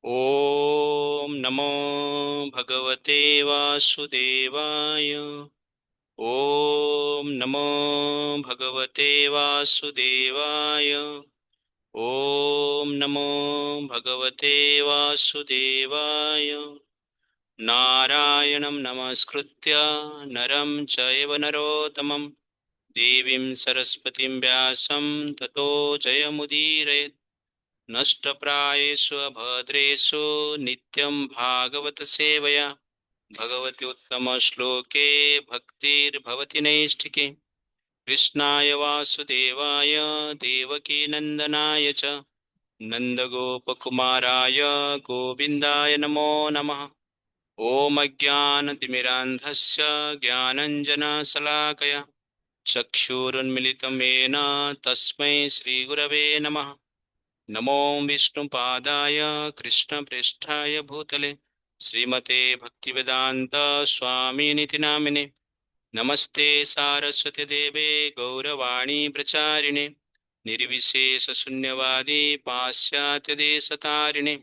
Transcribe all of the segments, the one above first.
ओम नमो भगवते वासुदेवाय। ओम नमो भगवते वासुदेवाय। ओम नमो भगवते वासुदेवाय। नारायणं नमस्कृत्य नरं चैव नरोत्तमं देवीं सरस्वतीं व्यासं ततो जयमुदीरयेत्। नष्टप्रायेषु अभद्रेषु नित्यं भागवत सेवया भगवति उत्तमश्लोके भक्तिर्भवति नैष्ठिके। कृष्णाय वासुदेवाय देवकीनन्दनाय च नन्दगोपकुमाराय गोविन्दाय नमो नमः। ॐ अज्ञानतिमिरान्धस्य ज्ञानञ्जनशलाकया चक्षुरुन्मिलितं येन तस्मै श्रीगुरवे नमः। नमो विष्णुपादाय कृष्णप्रेष्ठाय भूतले श्रीमते भक्तिवेदांत स्वामिनिति नामिने। नमस्ते सारस्वती देवे गौरवाणी प्रचारिणे निर्विशेष शून्यवादी पाश्चात्य देशतारिणे।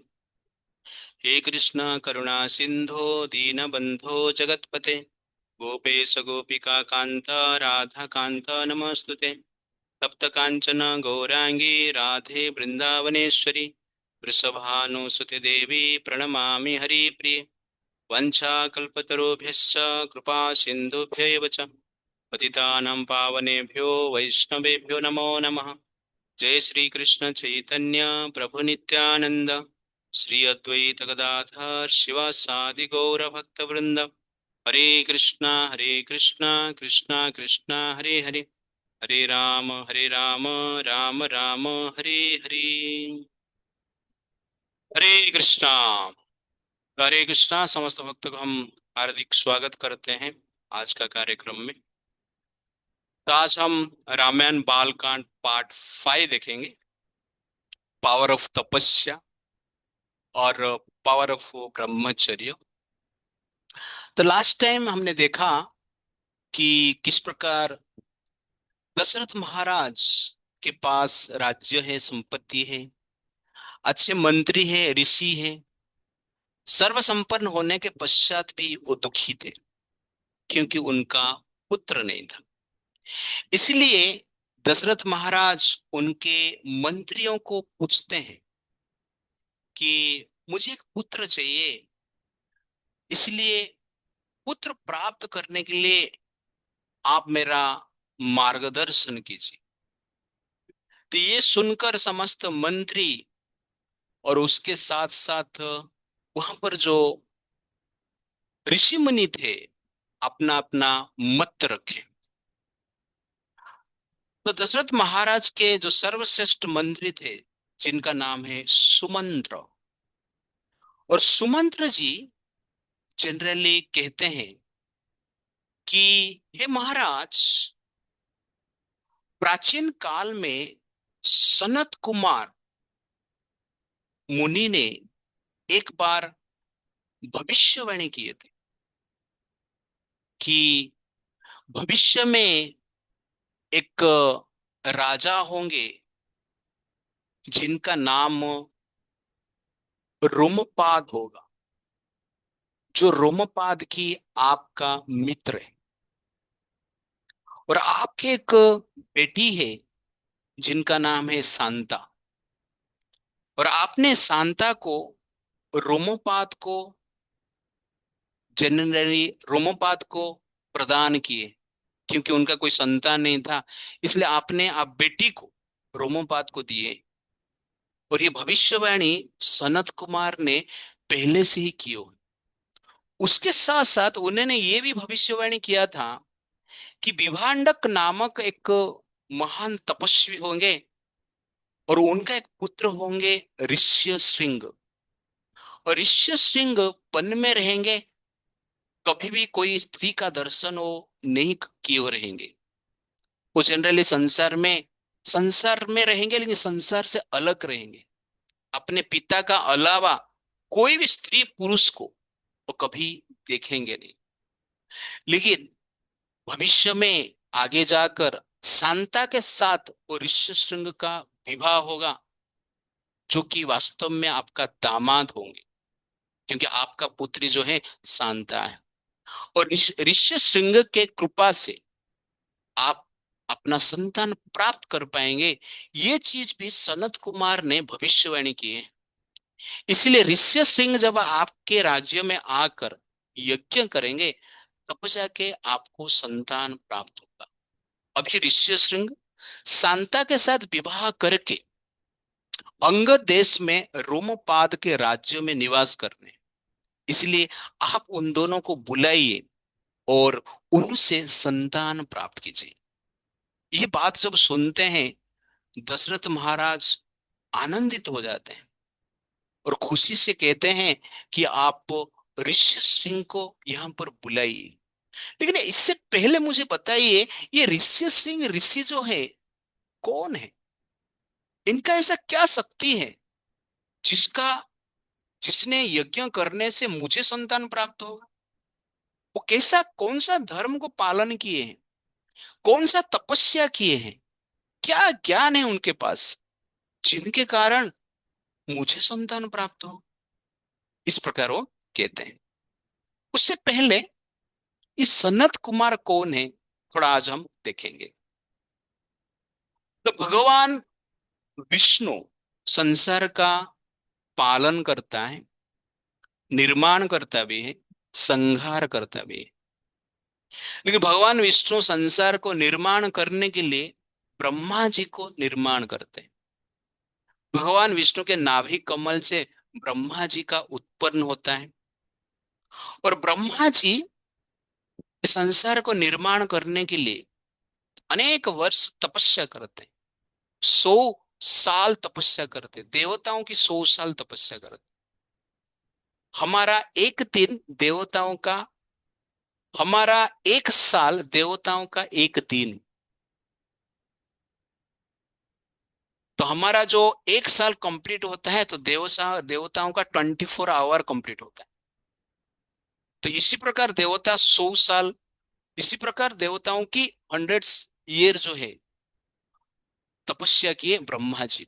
हे कृष्ण करुणा सिंधो दीनबंधो जगत्पते गोपेश गोपिका कांत राधा कांत नमस्तुते। तप्त कांचन गौरांगी राधे वृंदावनेश्वरी वृषभानुसुते देवी प्रणमामि हरिप्रिये। वंशाकल्पतरुभ्यश्च कृपा सिन्धुभ्य एव च पतितानां पावनेभ्यो वैष्णवेभ्यो नमो नमः। जय श्री कृष्ण चैतन्य प्रभु नित्यानंद श्री अद्वैत गदाधर शिवासादि गौर भक्त वृंद। हरे कृष्णा कृष्णा कृष्णा हरे हरे हरे राम राम राम हरे हरे। हरे कृष्णा। हरे कृष्णा समस्त भक्तों को हम हार्दिक स्वागत करते हैं आज का कार्यक्रम में। तो आज हम रामायण बालकांड पार्ट 5 देखेंगे, पावर ऑफ तपस्या और पावर ऑफ ब्रह्मचर्य। तो लास्ट टाइम हमने देखा कि किस प्रकार दशरथ महाराज के पास राज्य है, संपत्ति है, अच्छे मंत्री है, ऋषि है, सर्वसंपन्न होने के पश्चात भी वो दुखी थे क्योंकि उनका पुत्र नहीं था। इसलिए दशरथ महाराज उनके मंत्रियों को पूछते हैं कि मुझे एक पुत्र चाहिए, इसलिए पुत्र प्राप्त करने के लिए आप मेरा मार्गदर्शन कीजिए। तो ये सुनकर समस्त मंत्री और उसके साथ साथ वहां पर जो ऋषि मुनि थे अपना अपना मत रखे। तो दशरथ महाराज के जो सर्वश्रेष्ठ मंत्री थे जिनका नाम है सुमंत्र, और सुमंत्र जी जनरली कहते हैं कि हे महाराज, प्राचीन काल में सनत कुमार मुनि ने एक बार भविष्यवाणी किए थे कि भविष्य में एक राजा होंगे जिनका नाम रोमपाद होगा, जो रोमपाद की आपका मित्र है। और आपके एक बेटी है जिनका नाम है शांता, और आपने शांता को रोमपाद को जनरली रोमपाद को प्रदान किए क्योंकि उनका कोई संतान नहीं था, इसलिए आपने आप बेटी को रोमपाद को दिए। और ये भविष्यवाणी सनत कुमार ने पहले से ही की हो। उसके साथ साथ उन्होंने ये भी भविष्यवाणी किया था कि विभांडक नामक एक महान तपस्वी होंगे और उनका एक पुत्र होंगे ऋष्य श्रृंग। और ऋष्य श्रृंग वन में रहेंगे, कभी भी कोई स्त्री का दर्शन वो नहीं किए रहेंगे। वो जनरली संसार में रहेंगे लेकिन संसार से अलग रहेंगे। अपने पिता का अलावा कोई भी स्त्री पुरुष को वो कभी देखेंगे नहीं। लेकिन भविष्य में आगे जाकर शांता के साथ वो ऋष्यशृंग का विवाह होगा। जो कि वास्तव में आपका दामाद होंगे, क्योंकि आपका पुत्री जो है शांता है। और ऋष्य श्रृंग के कृपा से आप अपना संतान प्राप्त कर पाएंगे। ये चीज भी सनत कुमार ने भविष्यवाणी की है। इसलिए ऋष्य श्रृंग जब आपके राज्य में आकर यज्ञ करेंगे, तब जाके आपको संतान प्राप्त होगा। अभी ऋष्य श्रृंग शांता के साथ विवाह करके अंगद देश में रोमपाद के राज्य में निवास कर रहे हैं। इसलिए आप उन दोनों को बुलाइए और उनसे संतान प्राप्त कीजिए। ये बात जब सुनते हैं, दशरथ महाराज आनंदित हो जाते हैं और खुशी से कहते हैं कि आप ऋषि सिंह को यहां पर बुलाइए। लेकिन इससे पहले मुझे बताइए, ये ऋषि सिंह ऋषि जो है कौन है? इनका ऐसा क्या शक्ति है जिसका जिसने यज्ञ करने से मुझे संतान प्राप्त होगा? वो कैसा कौन सा धर्म को पालन किए हैं, कौन सा तपस्या किए हैं, क्या ज्ञान है उनके पास जिनके कारण मुझे संतान प्राप्त हो? इस प्रकार वो कहते हैं। उससे पहले इस सनत कुमार कौन है, थोड़ा आज हम देखेंगे। तो भगवान विष्णु संसार का पालन करता है, निर्माण करता भी है, संहार करता भी है। लेकिन भगवान विष्णु संसार को निर्माण करने के लिए ब्रह्मा जी को निर्माण करते हैं। भगवान विष्णु के नाभि कमल से ब्रह्मा जी का उत्पन्न होता है। और ब्रह्मा जी इस संसार को निर्माण करने के लिए अनेक वर्ष तपस्या करते हैं। 100 साल तपस्या करते, देवताओं की 100 साल तपस्या करते। हमारा एक दिन देवताओं का, हमारा एक साल देवताओं का एक दिन। तो हमारा जो एक साल कंप्लीट होता है, तो देवताओं का 24 आवर कंप्लीट होता है। तो इसी प्रकार देवता 100 साल, इसी प्रकार देवताओं की 100 ईयर जो है तपस्या किए ब्रह्मा जी।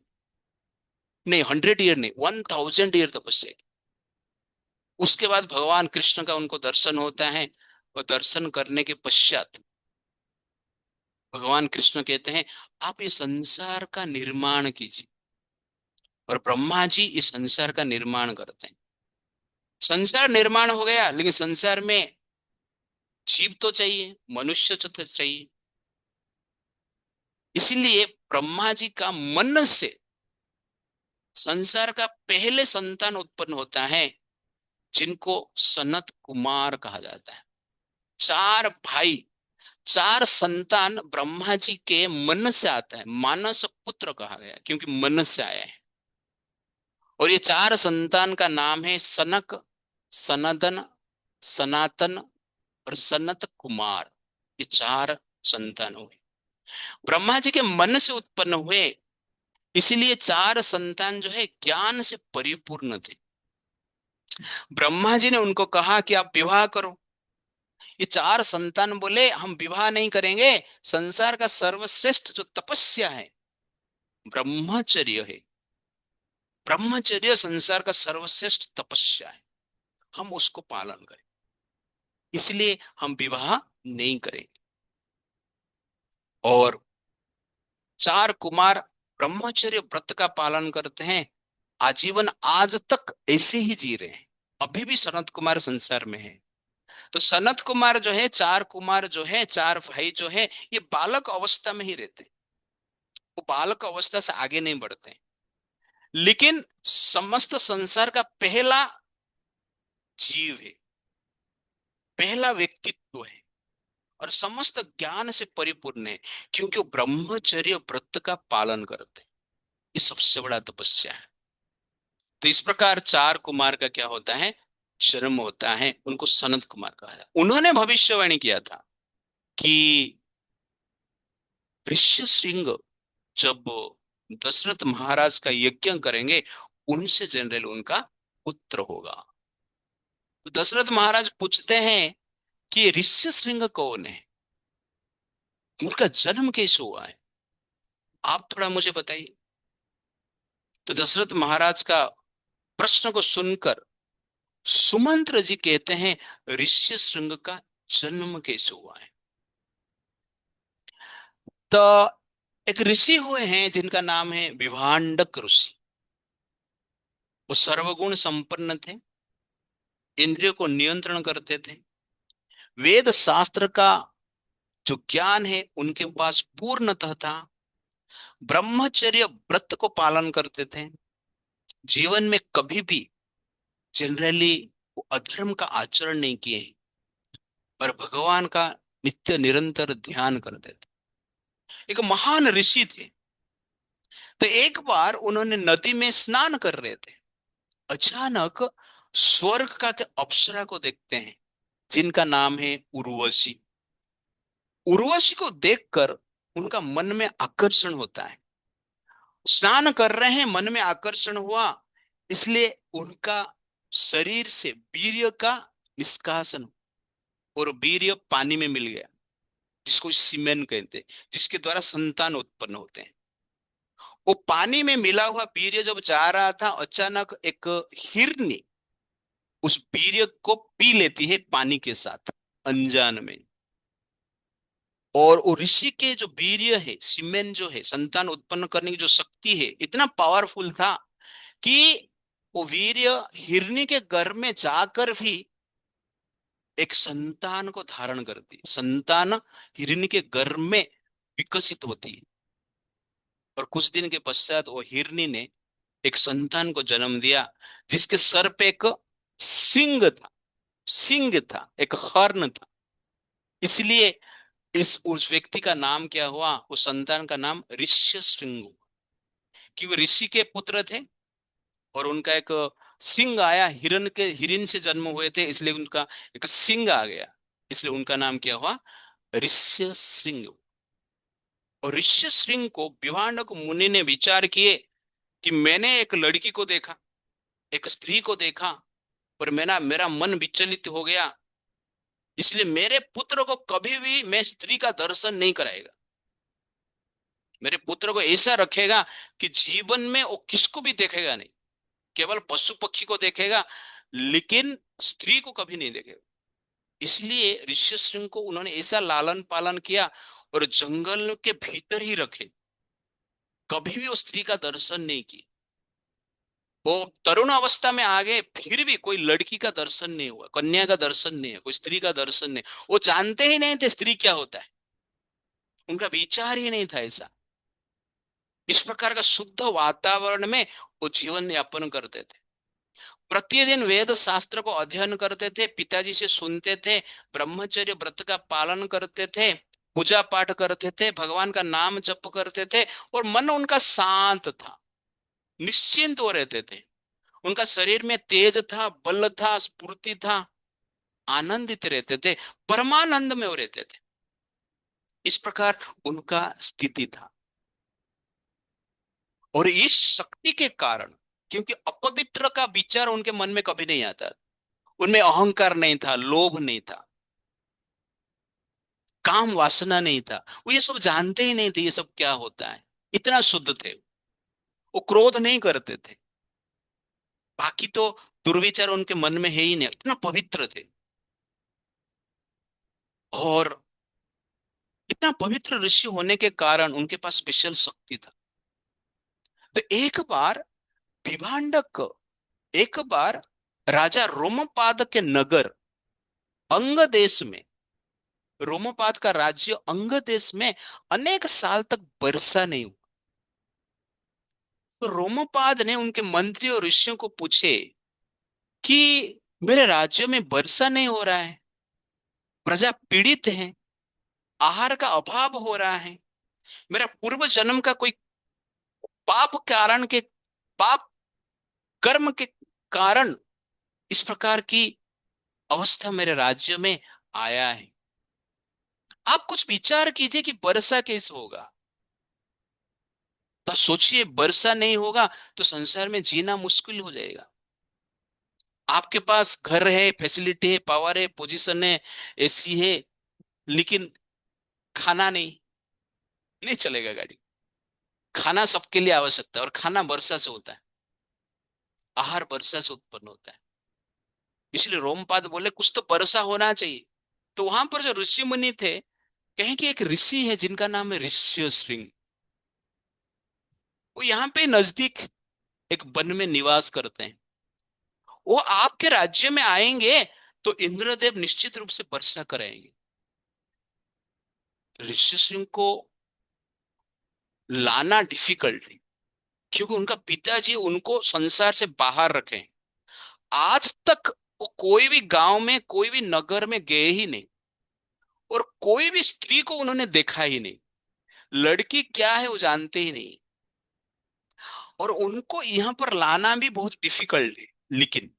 नहीं, 100 ईयर नहीं, 1000 ईयर तपस्या की। उसके बाद भगवान कृष्ण का उनको दर्शन होता है। और दर्शन करने के पश्चात भगवान कृष्ण कहते हैं, आप इस संसार का निर्माण कीजिए। और ब्रह्मा जी इस संसार का निर्माण करते हैं। संसार निर्माण हो गया, लेकिन संसार में जीव तो चाहिए, मनुष्य तो चाहिए। इसलिए ब्रह्मा जी का मन से संसार का पहले संतान उत्पन्न होता है, जिनको सनत कुमार कहा जाता है। 4 भाई, 4 संतान ब्रह्मा जी के मन से आता है। मानस पुत्र कहा गया क्योंकि मन से आया है। और ये 4 संतान का नाम है सनक, सनदन, सनातन और सनत कुमार। ये 4 संतान हुए, ब्रह्मा जी के मन से उत्पन्न हुए। इसीलिए 4 संतान जो है ज्ञान से परिपूर्ण थे। ब्रह्मा जी ने उनको कहा कि आप विवाह करो। ये 4 संतान बोले हम विवाह नहीं करेंगे। संसार का सर्वश्रेष्ठ जो तपस्या है ब्रह्मचर्य है। ब्रह्मचर्य संसार का सर्वश्रेष्ठ तपस्या है, हम उसको पालन करें। इसलिए हम विवाह नहीं करेंगे। और 4 कुमार ब्रह्मचर्य व्रत का पालन करते हैं, आजीवन आज तक ऐसे ही जी रहे हैं। अभी भी सनत कुमार संसार में है। तो सनत कुमार जो है, 4 कुमार जो है, 4 भाई जो है, ये बालक अवस्था में ही रहते हैं। वो बालक अवस्था से आगे नहीं बढ़ते हैं। लेकिन समस्त संसार का पहला जीव है, पहला व्यक्तित्व है और समस्त ज्ञान से परिपूर्ण है, क्योंकि वो ब्रह्मचर्य व्रत का पालन करते हैं। ये सबसे बड़ा तपस्या है। तो इस प्रकार 4 कुमार का क्या होता है, जन्म होता है। उनको सनत कुमार कहा जाता। उन्होंने भविष्यवाणी किया था कि ऋष्यशृंग जब दशरथ महाराज का यज्ञ करेंगे, उनसे जनरल उनका पुत्र होगा। तो दशरथ महाराज पूछते हैं कि ये ऋष्यशृंग कौन है, उनका जन्म कैसे हुआ है, आप थोड़ा मुझे बताइए। तो दशरथ महाराज का प्रश्न को सुनकर सुमंत्र जी कहते हैं, ऋष्य श्रृंग का जन्म कैसे हुआ है। तो एक ऋषि हुए हैं जिनका नाम है विभांडक ऋषि। वो सर्वगुण संपन्न थे, इंद्रियों को नियंत्रण करते थे, वेद शास्त्र का जो ज्ञान है उनके पास पूर्णतः था, ब्रह्मचर्य व्रत को पालन करते थे, जीवन में कभी भी जनरली वो अधर्म का आचरण नहीं किए और भगवान का नित्य निरंतर ध्यान करते थे। एक महान ऋषि थे। तो एक बार उन्होंने नदी में स्नान कर रहे थे, अचानक स्वर्ग का के अप्सरा को देखते हैं जिनका नाम है उर्वशी। उर्वशी को देखकर उनका मन में आकर्षण होता है। स्नान कर रहे हैं, मन में आकर्षण हुआ, इसलिए उनका शरीर से वीर्य का निष्कासन, और वीर्य पानी में मिल गया, जिसको सीमेन कहते हैं, जिसके द्वारा संतान उत्पन्न होते हैं। वो पानी में मिला हुआ वीर्य जब जा रहा था, अचानक एक हिरनी उस वीर्य को पी लेती है पानी के साथ, अनजान में। और वो ऋषि के जो वीर्य है, सीमेन जो है, संतान उत्पन्न करने की जो शक्ति है, इतना पावरफुल था कि वो वीर्य हिरनी के गर्भ में जाकर भी एक संतान को धारण करती है। संतान हिरनी के गर्भ में विकसित होती है, और कुछ दिन के पश्चात वो हिरनी ने एक संतान को जन्म दिया, जिसके सर पे एक सिंग था, एक हर्न था। इसलिए इस उस व्यक्ति का नाम क्या हुआ, उस संतान का नाम ऋष्य शृंग हुआ, कि वो ऋषि के पुत्र थे और उनका एक सिंग आया, हिरन से जन्म हुए थे, इसलिए उनका एक सिंग आ गया, इसलिए उनका नाम क्या हुआ, ऋष्य शृंग। और ऋष्य शृंग को विभांडक मुनि ने विचार किए कि मैंने एक लड़की को देखा, एक स्त्री को देखा, और मेरा मन विचलित हो गया, इसलिए मेरे पुत्र को कभी भी मैं स्त्री का दर्शन नहीं कराएगा। मेरे पुत्र को ऐसा रखेगा कि जीवन में वो किसको भी देखेगा नहीं, केवल पशु पक्षी को देखेगा, लेकिन स्त्री को कभी नहीं देखेगा। इसलिए ऋषि सिंह को उन्होंने ऐसा लालन पालन किया और जंगल के भीतर ही रखे, कभी भी उस स्त्री का दर्शन नहीं किया। वो तरुण अवस्था में आ गए, फिर भी कोई लड़की का दर्शन नहीं हुआ, कन्या का दर्शन नहीं है, कोई स्त्री का दर्शन नहीं। वो जानते ही नहीं थे स्त्री क्या होता है, उनका विचार ही नहीं था ऐसा। इस प्रकार का शुद्ध वातावरण में वो जीवन यापन करते थे। प्रतिदिन वेद शास्त्र को अध्ययन करते थे, पिताजी से सुनते थे, ब्रह्मचर्य व्रत का पालन करते थे, पूजा पाठ करते थे, भगवान का नाम जप करते थे, और मन उनका शांत था, निश्चिंत हो रहते थे। उनका शरीर में तेज था, बल था, स्फूर्ति था, आनंदित रहते थे, परमानंद में हो रहते थे। इस प्रकार उनका स्थिति था। और इस शक्ति के कारण, क्योंकि अपवित्र का विचार उनके मन में कभी नहीं आता, उनमें अहंकार नहीं था, लोभ नहीं था, काम वासना नहीं था, वो ये सब जानते ही नहीं थे ये सब क्या होता है, इतना शुद्ध थे। वो क्रोध नहीं करते थे, बाकी तो दुर्विचार उनके मन में है ही नहीं, इतना पवित्र थे। और इतना पवित्र ऋषि होने के कारण उनके पास स्पेशल शक्ति था। तो विभांडक एक बार राजा रोमपाद के नगर अंग देश में, रोमपाद का राज्य अंग देश में अनेक साल तक वर्षा नहीं हुआ। तो रोमपाद ने उनके मंत्री और ऋषियों को पूछे कि मेरे राज्य में वर्षा नहीं हो रहा है, प्रजा पीड़ित है, आहार का अभाव हो रहा है, मेरा पूर्व जन्म का कोई पाप कारण के पाप कर्म के कारण इस प्रकार की अवस्था मेरे राज्य में आया है। आप कुछ विचार कीजिए कि वर्षा कैसे होगा। तो सोचिए, वर्षा नहीं होगा तो संसार में जीना मुश्किल हो जाएगा। आपके पास घर है, फैसिलिटी है, पावर है, पोजीशन है, एसी है, लेकिन खाना नहीं, नहीं चलेगा गाड़ी। खाना सबके लिए आवश्यकता है, और खाना वर्षा से होता है, आहार वर्षा से उत्पन्न होता है। इसलिए रोमपाद बोले कुछ तो वर्षा होना चाहिए। तो वहां पर जो ऋषि मुनि थे, कहें कि एक ऋषि है जिनका नाम है ऋष्य श्रृंग। वो यहाँ पे नजदीक एक वन में निवास करते हैं। वो आपके राज्य में आएंगे तो इंद्रदेव निश्चित रूप से वर्षा कराएंगे। ऋषि सिंह को लाना डिफिकल्ट है, क्योंकि उनका पिताजी उनको संसार से बाहर रखे। आज तक वो कोई भी गांव में, कोई भी नगर में गए ही नहीं, और कोई भी स्त्री को उन्होंने देखा ही नहीं। लड़की क्या है वो जानते ही नहीं, और उनको यहाँ पर लाना भी बहुत डिफिकल्ट है। लेकिन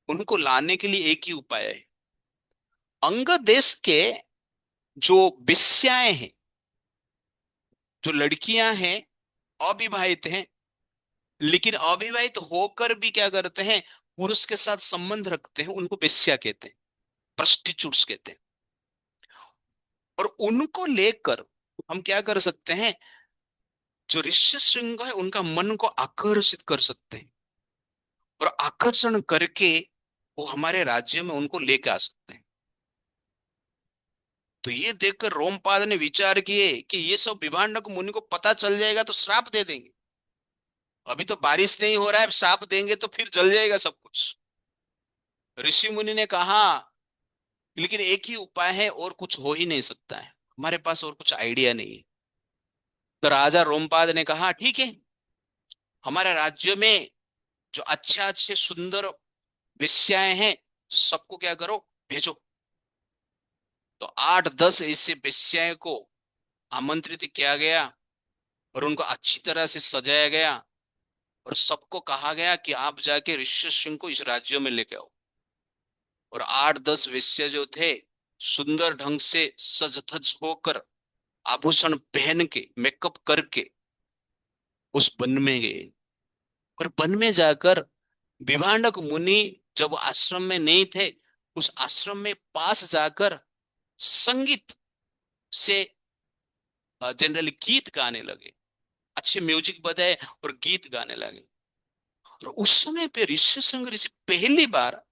उनको लाने के लिए एक ही उपाय है। अंग देश के जो वेश्याएं हैं, जो लड़कियां हैं, अविवाहित हैं, लेकिन अविवाहित होकर भी क्या करते हैं, पुरुष के साथ संबंध रखते हैं, उनको वेश्या कहते हैं, प्रोस्टिट्यूट्स कहते हैं। और उनको लेकर हम क्या कर सकते हैं, जो ऋष्य शृंग है उनका मन को आकर्षित कर सकते हैं, और आकर्षण करके वो हमारे राज्य में उनको लेके आ सकते हैं। तो ये देखकर रोमपाद ने विचार किए कि ये सब विभांडक मुनि को पता चल जाएगा तो श्राप दे देंगे। अभी तो बारिश नहीं हो रहा है, श्राप देंगे तो फिर जल जाएगा सब कुछ। ऋषि मुनि ने कहा, लेकिन एक ही उपाय है, और कुछ हो ही नहीं सकता है, हमारे पास और कुछ आइडिया नहीं है। तो राजा रोमपाद ने कहा, ठीक है, हमारे राज्य में जो अच्छा अच्छे सुंदर वेश्याएं हैं, सबको क्या करो, भेजो। तो 8-10 ऐसे वेश्याएं को आमंत्रित किया गया, और उनको अच्छी तरह से सजाया गया, और सबको कहा गया कि आप जाके ऋषि सिंह को इस राज्य में लेके आओ। और 8-10 वेश्या जो थे, सुंदर ढंग से सज धज होकर, आभूषण पहन के, मेकअप करके उस वन में गए। और वन में जाकर विभांडक मुनि जब आश्रम में नहीं थे, उस आश्रम में पास जाकर संगीत से, जनरली गीत गाने लगे, अच्छे म्यूजिक बजाए और गीत गाने लगे। और उस समय पे ऋषि शृंग ऋषि पहली बार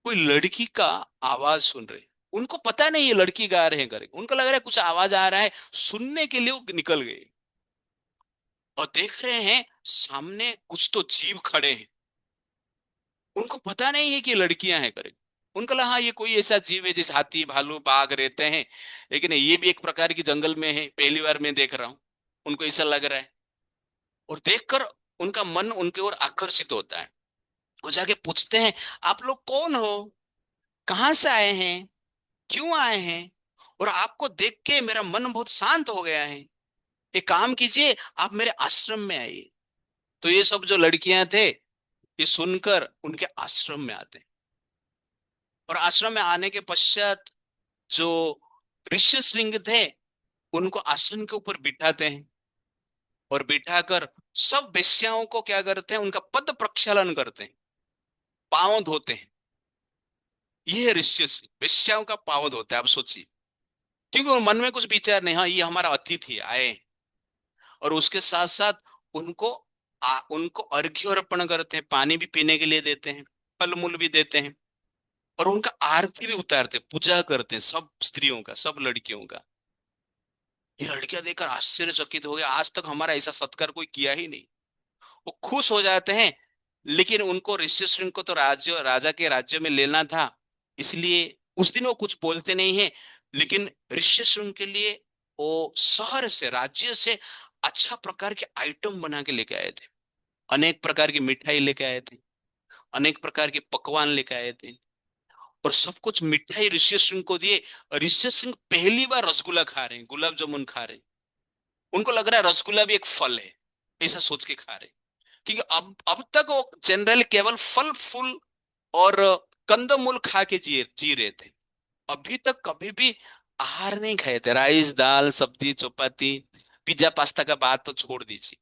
कोई लड़की का आवाज सुन रहे। उनको पता नहीं ये लड़की गा रहे हैं करके, उनको लग रहा है कुछ आवाज आ रहा है, सुनने के लिए वो निकल गए, और देख रहे हैं सामने कुछ तो जीव खड़े हैं। उनको पता नहीं है कि लड़कियां हैं करे। उनको लगा हाँ ये कोई ऐसा जीव है जैसे हाथी भालू बाघ रहते हैं, लेकिन ये भी एक प्रकार की जंगल में है, पहली बार मैं देख रहा हूँ। उनको ऐसा लग रहा है, और देखकर उनका मन उनके ओर आकर्षित होता है। वो जाके पूछते हैं, आप लोग कौन हो, कहाँ से आए हैं, क्यों आए हैं, और आपको देख के मेरा मन बहुत शांत हो गया है। एक काम कीजिए, आप मेरे आश्रम में आइए। तो ये सब जो लड़कियां थे, ये सुनकर उनके आश्रम में आते हैं, और आश्रम में आने के पश्चात जो ऋषि श्रृंग थे, उनको आसन के ऊपर बिठाते हैं, और बिठाकर सब वेश्याओं को क्या करते हैं, उनका पद प्रक्षालन करते हैं, पांव धोते हैं। ये ऋषि श्रृंग वेश्याओं का पांव धोते हैं। आप सोचिए, क्योंकि उन मन में कुछ विचार नहीं, हाँ ये हमारा अतिथि आए हैं। और उसके साथ साथ उनको उनको अर्घ्य अर्पण करते हैं, पानी भी पीने के लिए देते हैं, फल मूल भी देते हैं, और उनका आरती भी उतारते हैं, पूजा करते हैं, सब स्त्रियों का, सब लड़कियों का। ये लड़कियां देखकर आश्चर्यचकित हो गया, आज तक हमारा ऐसा सत्कार कोई किया ही नहीं। वो खुश हो जाते हैं। लेकिन उनको ऋषि शृंग को तो राज्य, राजा के राज्य में लेना था, इसलिए उस दिन वो कुछ बोलते नहीं है। लेकिन ऋषि शृंग के लिए वो शहर से, राज्य से अच्छा प्रकार के आइटम बना के लेके आए थे। अनेक प्रकार की मिठाई लेके आए थे, अनेक प्रकार के पकवान लेके आए थे, और सब कुछ मिठाई ऋषि सिंह को दिए। ऋषि सिंह पहली बार रसगुल्ला खा रहे हैं, गुलाब जामुन खा रहे हैं। उनको लग रहा है रसगुल्ला भी एक फल है, ऐसा सोच के खा रहे हैं। क्योंकि अब तक वो जनरल केवल फल फूल और कंदमूल खा के जी रहे थे। अभी तक कभी भी आहार नहीं खाए थे, राइस दाल सब्जी चपाती, पिज्जा पास्ता का बात तो छोड़ दीजिए,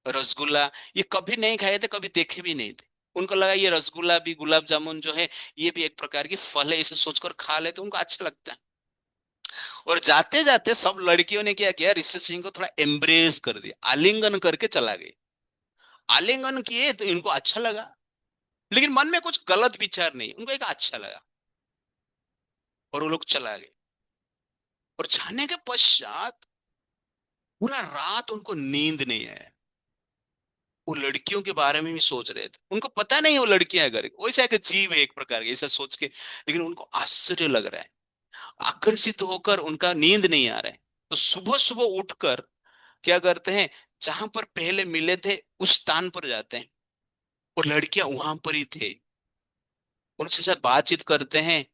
रसगुल्ला ये कभी नहीं खाए थे, कभी देखे भी नहीं थे। उनको लगा ये रसगुल्ला भी, गुलाब जामुन जो है, ये भी एक प्रकार की फल है, इसे सोचकर खा लेते, उनको अच्छा लगता है। और जाते जाते सब लड़कियों ने क्या किया, ऋषि सिंह को थोड़ा एम्ब्रेस कर दिया, आलिंगन करके चला गए। आलिंगन किए तो इनको अच्छा लगा, लेकिन मन में कुछ गलत विचार नहीं, उनको एक अच्छा लगा, और वो लोग चला गए। और जाने के पश्चात पूरा रात उनको नींद नहीं आया। वो लड़कियों के बारे में भी सोच रहे थे, उनको पता नहीं वो लड़कियां घर वैसा एक जीव है एक प्रकार के, ऐसा सोच के, लेकिन उनको आश्चर्य लग रहा है, आकर्षित होकर उनका नींद नहीं आ रहा है। तो सुबह सुबह उठकर क्या करते हैं, जहां पर पहले मिले थे उस स्थान पर जाते हैं, और लड़कियां वहां पर ही थे, उनसे साथ बातचीत करते हैं,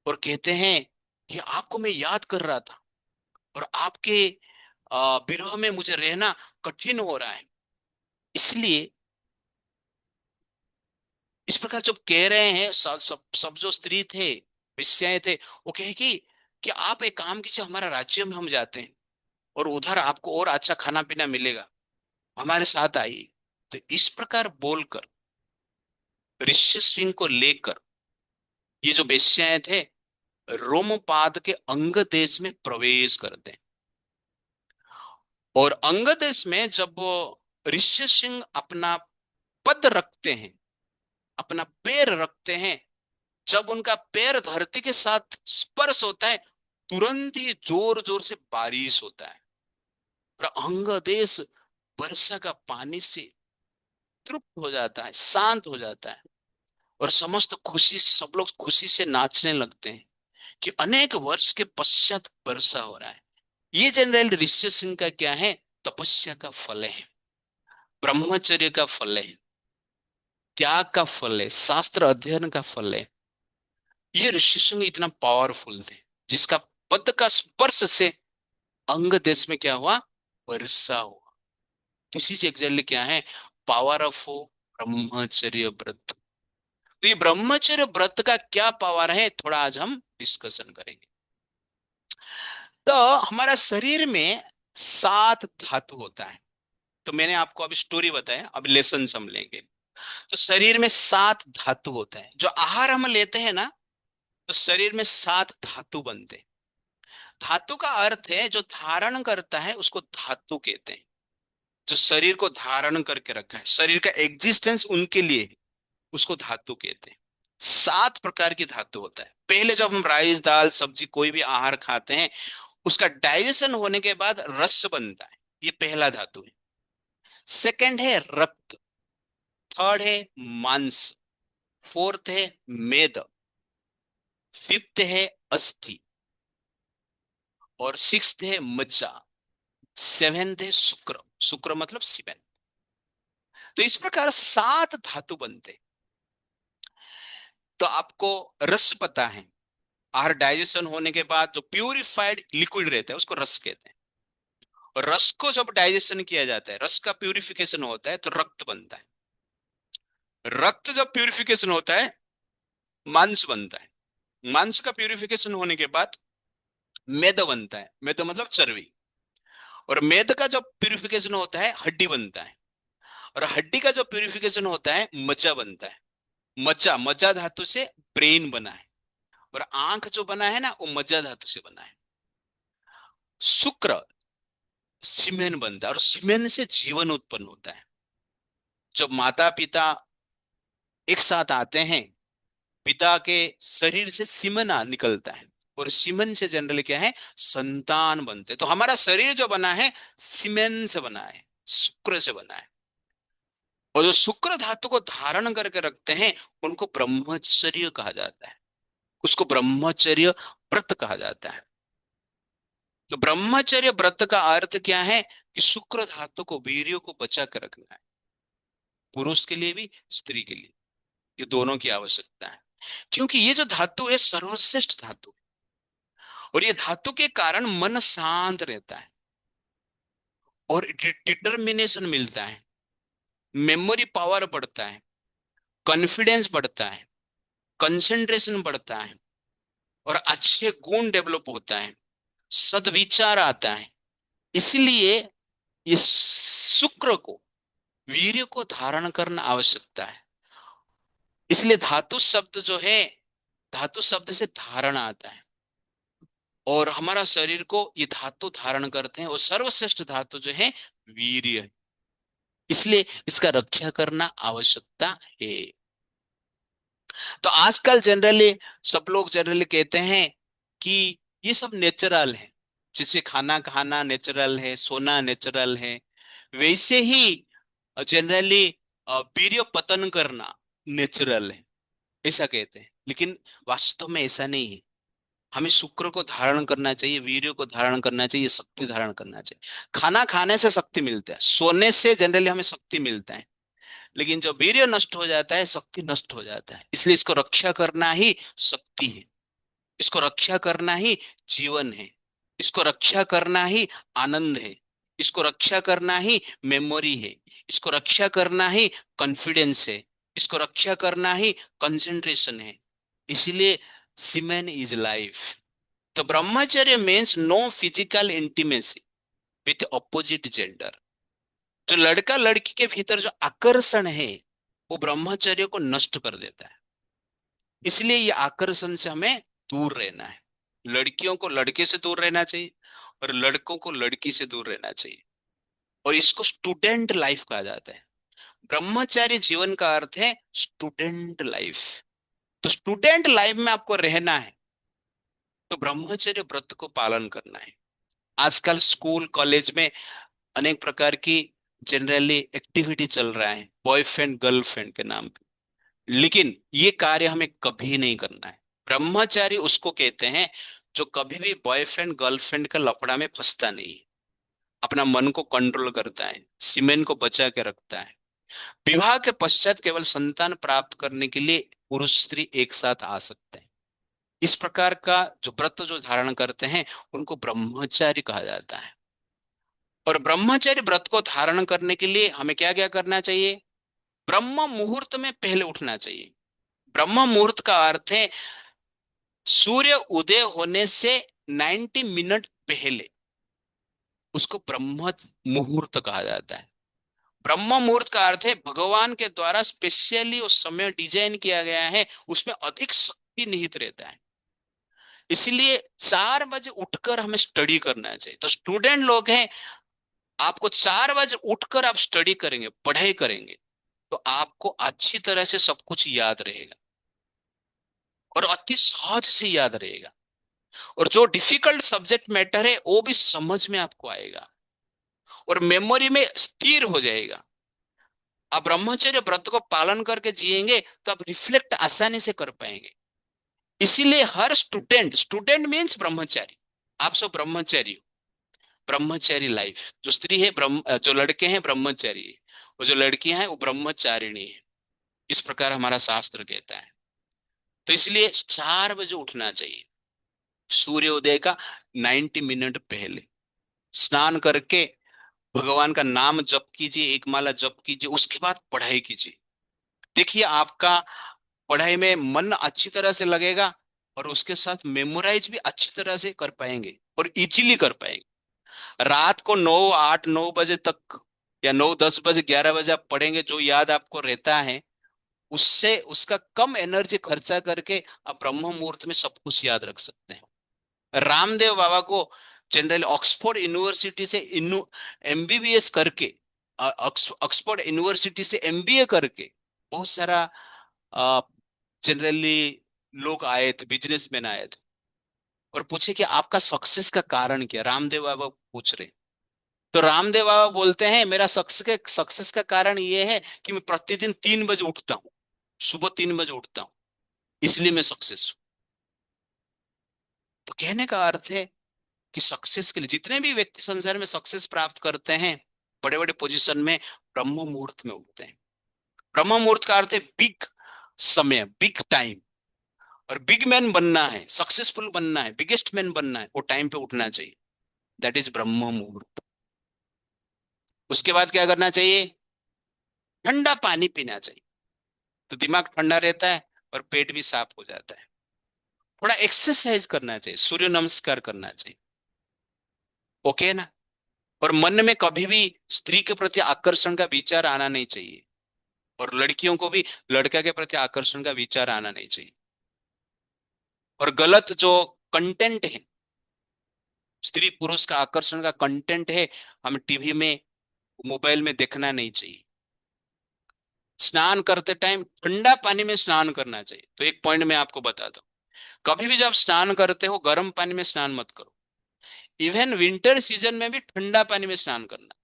और कहते हैं कि आपको मैं याद कर रहा था, और आपके विरह में मुझे रहना कठिन हो रहा है, इसलिए इस प्रकार जब कह रहे हैं, सब जो स्त्री थे, वेश्याएं थे, वो कहे कि आप एक काम कीजिए, हमारा राज्य में हम जाते हैं, और उधर आपको और अच्छा खाना पीना मिलेगा, हमारे साथ आइए। तो इस प्रकार बोलकर ऋषि सिंह को लेकर ये जो वेश्याएं थे, रोमपाद के अंग देश में प्रवेश करते हैं। और अंग देश में जब वो ऋषि सिंह अपना पद रखते हैं, अपना पैर रखते हैं, जब उनका पैर धरती के साथ स्पर्श होता है, तुरंत ही जोर जोर से बारिश होता है, और अंग देश वर्षा का पानी से तृप्त हो जाता है, शांत हो जाता है, और समस्त खुशी, सब लोग खुशी से नाचने लगते हैं कि अनेक वर्ष के पश्चात वर्षा हो रहा है। ये जनरल ऋषि सिंह का क्या है, तपस्या का फल है, ब्रह्मचर्य का फल है, त्याग का फल है, शास्त्र अध्ययन का फल है। ये ऋषि सिंह इतना पावरफुल थे, जिसका पद का स्पर्श से अंग देश में क्या हुआ, वर्षा हुआ। इसी से एग्जैक्टली क्या है, पावर ऑफ ब्रह्मचर्य व्रत। तो ये ब्रह्मचर्य व्रत का क्या पावर है, थोड़ा आज हम डिस्कशन करेंगे। तो हमारा शरीर में 7 धातु होता है। तो मैंने आपको अभी स्टोरी बताया, अब लेसन हम लेंगे। तो शरीर में 7 धातु होता है, जो आहार हम लेते हैं ना, तो शरीर में 7 धातु बनते हैं। धातु का अर्थ है जो धारण करता है, उसको धातु कहते हैं। जो शरीर को धारण करके रखा है, शरीर का एग्जिस्टेंस उनके लिए है, उसको धातु कहते हैं। 7 प्रकार की धातु होता है। पहले जब हम राइस दाल सब्जी कोई भी आहार खाते हैं, उसका डाइजेशन होने के बाद रस बनता है, ये पहला धातु है। सेकंड है रक्त, थर्ड है मांस, फोर्थ है मेद, फिफ्थ है अस्थि, और सिक्स्थ है मज्जा, सेवेंथ है शुक्र, शुक्र मतलब सीमेंट। तो इस प्रकार 7 धातु बनते हैं। तो आपको रस पता है, आहार डाइजेशन होने के बाद जो प्यूरिफाइड लिक्विड रहता है उसको रस कहते हैं। और रस को जब डाइजेशन किया जाता है, रस का प्यूरिफिकेशन होता है, तो रक्त बनता है। रक्त जब प्यूरिफिकेशन होता है, मांस बनता है। मांस का प्यूरिफिकेशन होने के बाद मेद बनता है, मेद मतलब चर्बी। और मेद का जब प्यूरिफिकेशन होता है, हड्डी बनता है। और हड्डी का जो प्यूरिफिकेशन होता है, मज्जा बनता है। मज्जा, मज्जा धातु से ब्रेन बना है। और आंख जो बना है ना, वो मज्जा धातु से बना है। शुक्र, सीमेन बनता है, और सीमेन से जीवन उत्पन्न होता है। जब माता पिता एक साथ आते हैं, पिता के शरीर से सीमन निकलता है, और सीमन से जनरली क्या है, संतान बनते हैं। तो हमारा शरीर जो बना है, सीमेन से बना है, शुक्र से बना है। और जो शुक्र धातु को धारण करके रखते हैं, उनको ब्रह्मचर्य कहा जाता है, उसको ब्रह्मचर्य व्रत कहा जाता है। तो ब्रह्मचर्य व्रत का अर्थ क्या है, कि शुक्र धातु को, वीर्य को बचा कर रखना है, पुरुष के लिए भी स्त्री के लिए, ये दोनों की आवश्यकता है। क्योंकि ये जो धातु है, सर्वश्रेष्ठ धातु है, और ये धातु के कारण मन शांत रहता है, और डिटर्मिनेशन मिलता है, मेमोरी पावर बढ़ता है, कॉन्फिडेंस बढ़ता है, कंसंट्रेशन बढ़ता है, और अच्छे गुण डेवलप होता है, सद्विचार आता है। इसलिए ये शुक्र को, वीर्य को धारण करना आवश्यकता है। इसलिए धातु शब्द जो है, धातु शब्द से धारण आता है। और हमारा शरीर को ये धातु धारण करते हैं, और सर्वश्रेष्ठ धातु जो है वीर्य है। इसलिए इसका रक्षा करना आवश्यकता है। तो आजकल जनरली सब लोग जनरली कहते हैं कि ये सब नेचुरल है, जैसे खाना खाना नेचुरल है, सोना नेचुरल है, वैसे ही जनरली वीर्य पतन करना नेचुरल है, ऐसा कहते हैं। लेकिन वास्तव में ऐसा नहीं है। हमें शुक्र को धारण करना चाहिए, वीर्य को धारण करना चाहिए, शक्ति धारण करना चाहिए। खाना खाने से शक्ति मिलता है, सोने से जनरली हमें शक्ति मिलता है, लेकिन जब वीर्य नष्ट हो जाता है शक्ति नष्ट हो जाता है। इसलिए इसको रक्षा करना ही शक्ति है, इसको रक्षा करना ही जीवन है, इसको रक्षा करना ही आनंद है, इसको रक्षा करना ही मेमोरी है, इसको रक्षा करना ही कॉन्फिडेंस है, इसको रक्षा करना ही कंसंट्रेशन है। इसलिए सीमेन इज लाइफ। तो ब्रह्मचर्य means no physical intimacy with opposite gender. जो लड़का लड़की के भीतर जो आकर्षण है वो ब्रह्मचर्य को नष्ट कर देता है। इसलिए ये आकर्षण से हमें दूर रहना है। लड़कियों को लड़के से दूर रहना चाहिए, और लड़कों को लड़की से दूर रहना चाहिए। और इसको स्टूडेंट लाइफ कहा जाता है। ब्रह्मचारी जीवन का अर्थ है स्टूडेंट लाइफ। तो स्टूडेंट लाइफ में आपको रहना है तो ब्रह्मचर्य व्रत को पालन करना है। आजकल स्कूल कॉलेज में अनेक प्रकार की जनरली एक्टिविटी चल रहा है बॉयफ्रेंड गर्लफ्रेंड के नाम पे, लेकिन ये कार्य हमें कभी नहीं करना है। ब्रह्मचारी उसको कहते हैं जो कभी भी बॉयफ्रेंड गर्लफ्रेंड का लफड़ा में फंसता नहीं है, अपना मन को कंट्रोल करता है, सीमेन को बचा के रखता है। विवाह के पश्चात केवल संतान प्राप्त करने के लिए पुरुष स्त्री एक साथ आ सकते हैं। इस प्रकार का जो व्रत जो धारण करते हैं उनको ब्रह्मचारी कहा जाता है। और ब्रह्मचर्य व्रत को धारण करने के लिए हमें क्या क्या करना चाहिए? ब्रह्म मुहूर्त में पहले उठना चाहिए। ब्रह्म मुहूर्त का अर्थ है सूर्य उदय होने से 90 मिनट पहले, उसको ब्रह्म मुहूर्त कहा जाता है। ब्रह्म मुहूर्त का अर्थ है भगवान के द्वारा स्पेशली उस समय डिजाइन किया गया है, उसमें अधिक शक्ति निहित रहता है। इसलिए 4 बजे उठकर हमें स्टडी करना चाहिए। तो स्टूडेंट लोग हैं, आपको 4 बजे उठकर आप स्टडी करेंगे, पढ़ाई करेंगे, तो आपको अच्छी तरह से सब कुछ याद रहेगा और अति सहज से याद रहेगा। और जो डिफिकल्ट सब्जेक्ट मैटर है वो भी समझ में आपको आएगा और मेमोरी में स्थिर हो जाएगा। आप ब्रह्मचर्य व्रत को पालन करके जिएंगे तो आप रिफ्लेक्ट आसानी से कर पाएंगे। इसीलिए हर स्टूडेंट, स्टूडेंट मीन्स ब्रह्मचारी, आप सब ब्रह्मचारी हो। ब्रह्मचारी लाइफ, जो स्त्री है ब्रह्म, जो लड़के हैं ब्रह्मचारी है, और जो लड़कियां हैं वो ब्रह्मचारिणी है। इस प्रकार हमारा शास्त्र कहता है। तो इसलिए 4 बजे उठना चाहिए, सूर्योदय का 90 मिनट पहले। स्नान करके भगवान का नाम जप कीजिए, एक माला जप कीजिए, उसके बाद पढ़ाई कीजिए। देखिए आपका पढ़ाई में मन अच्छी तरह से लगेगा और उसके साथ मेमोराइज भी अच्छी तरह से कर पाएंगे और इजीली कर पाएंगे। रात को 9 8 9 बजे तक या 9 10 बजे 11 बजे आप पढ़ेंगे, जो याद आपको रहता है उससे उसका कम एनर्जी खर्चा करके आप ब्रह्म मुहूर्त में सब कुछ याद रख सकते हैं। रामदेव बाबा को जनरल ऑक्सफोर्ड यूनिवर्सिटी से एमबीबीएस करके, ऑक्सफोर्ड यूनिवर्सिटी से एमबीए करके बहुत सारा जनरली लोग आए थे, बिजनेसमैन आए थे और पूछे कि आपका सक्सेस का कारण क्या, रामदेव बाबा पूछ रहे। तो रामदेव बाबा बोलते हैं मेरा सक्सेस का कारण ये है कि मैं प्रतिदिन 3 बजे उठता हूँ, सुबह 3 बजे उठता हूँ, इसलिए मैं सक्सेस हूँ। तो कहने का अर्थ है कि सक्सेस के लिए जितने भी व्यक्ति संसार में सक्सेस प्राप्त करते हैं बड़े बड़े पोजीशन में, ब्रह्म मुहूर्त में उठते हैं। ब्रह्म मुहूर्त का अर्थ है बिग समय, बिग टाइम। और बिग मैन बनना है, सक्सेसफुल बनना है, बिगेस्ट मैन बनना है, वो टाइम पे उठना चाहिए। दैट इज ब्रह्म मुहूर्त। उसके बाद क्या करना चाहिए? ठंडा पानी पीना चाहिए, तो दिमाग ठंडा रहता है और पेट भी साफ हो जाता है। थोड़ा एक्सरसाइज करना चाहिए, सूर्य नमस्कार करना चाहिए। ओके ना? और मन में कभी भी स्त्री के प्रति आकर्षण का विचार आना नहीं चाहिए, और लड़कियों को भी लड़का के प्रति आकर्षण का विचार आना नहीं चाहिए। और गलत जो कंटेंट है स्त्री पुरुष का आकर्षण का कंटेंट है, हमें टीवी में मोबाइल में देखना नहीं चाहिए। स्नान करते टाइम ठंडा पानी में स्नान करना चाहिए। तो एक पॉइंट मैं आपको बताता हूँ, कभी भी जब स्नान करते हो गर्म पानी में स्नान मत करो। इवन विंटर सीजन में भी ठंडा पानी में स्नान करना।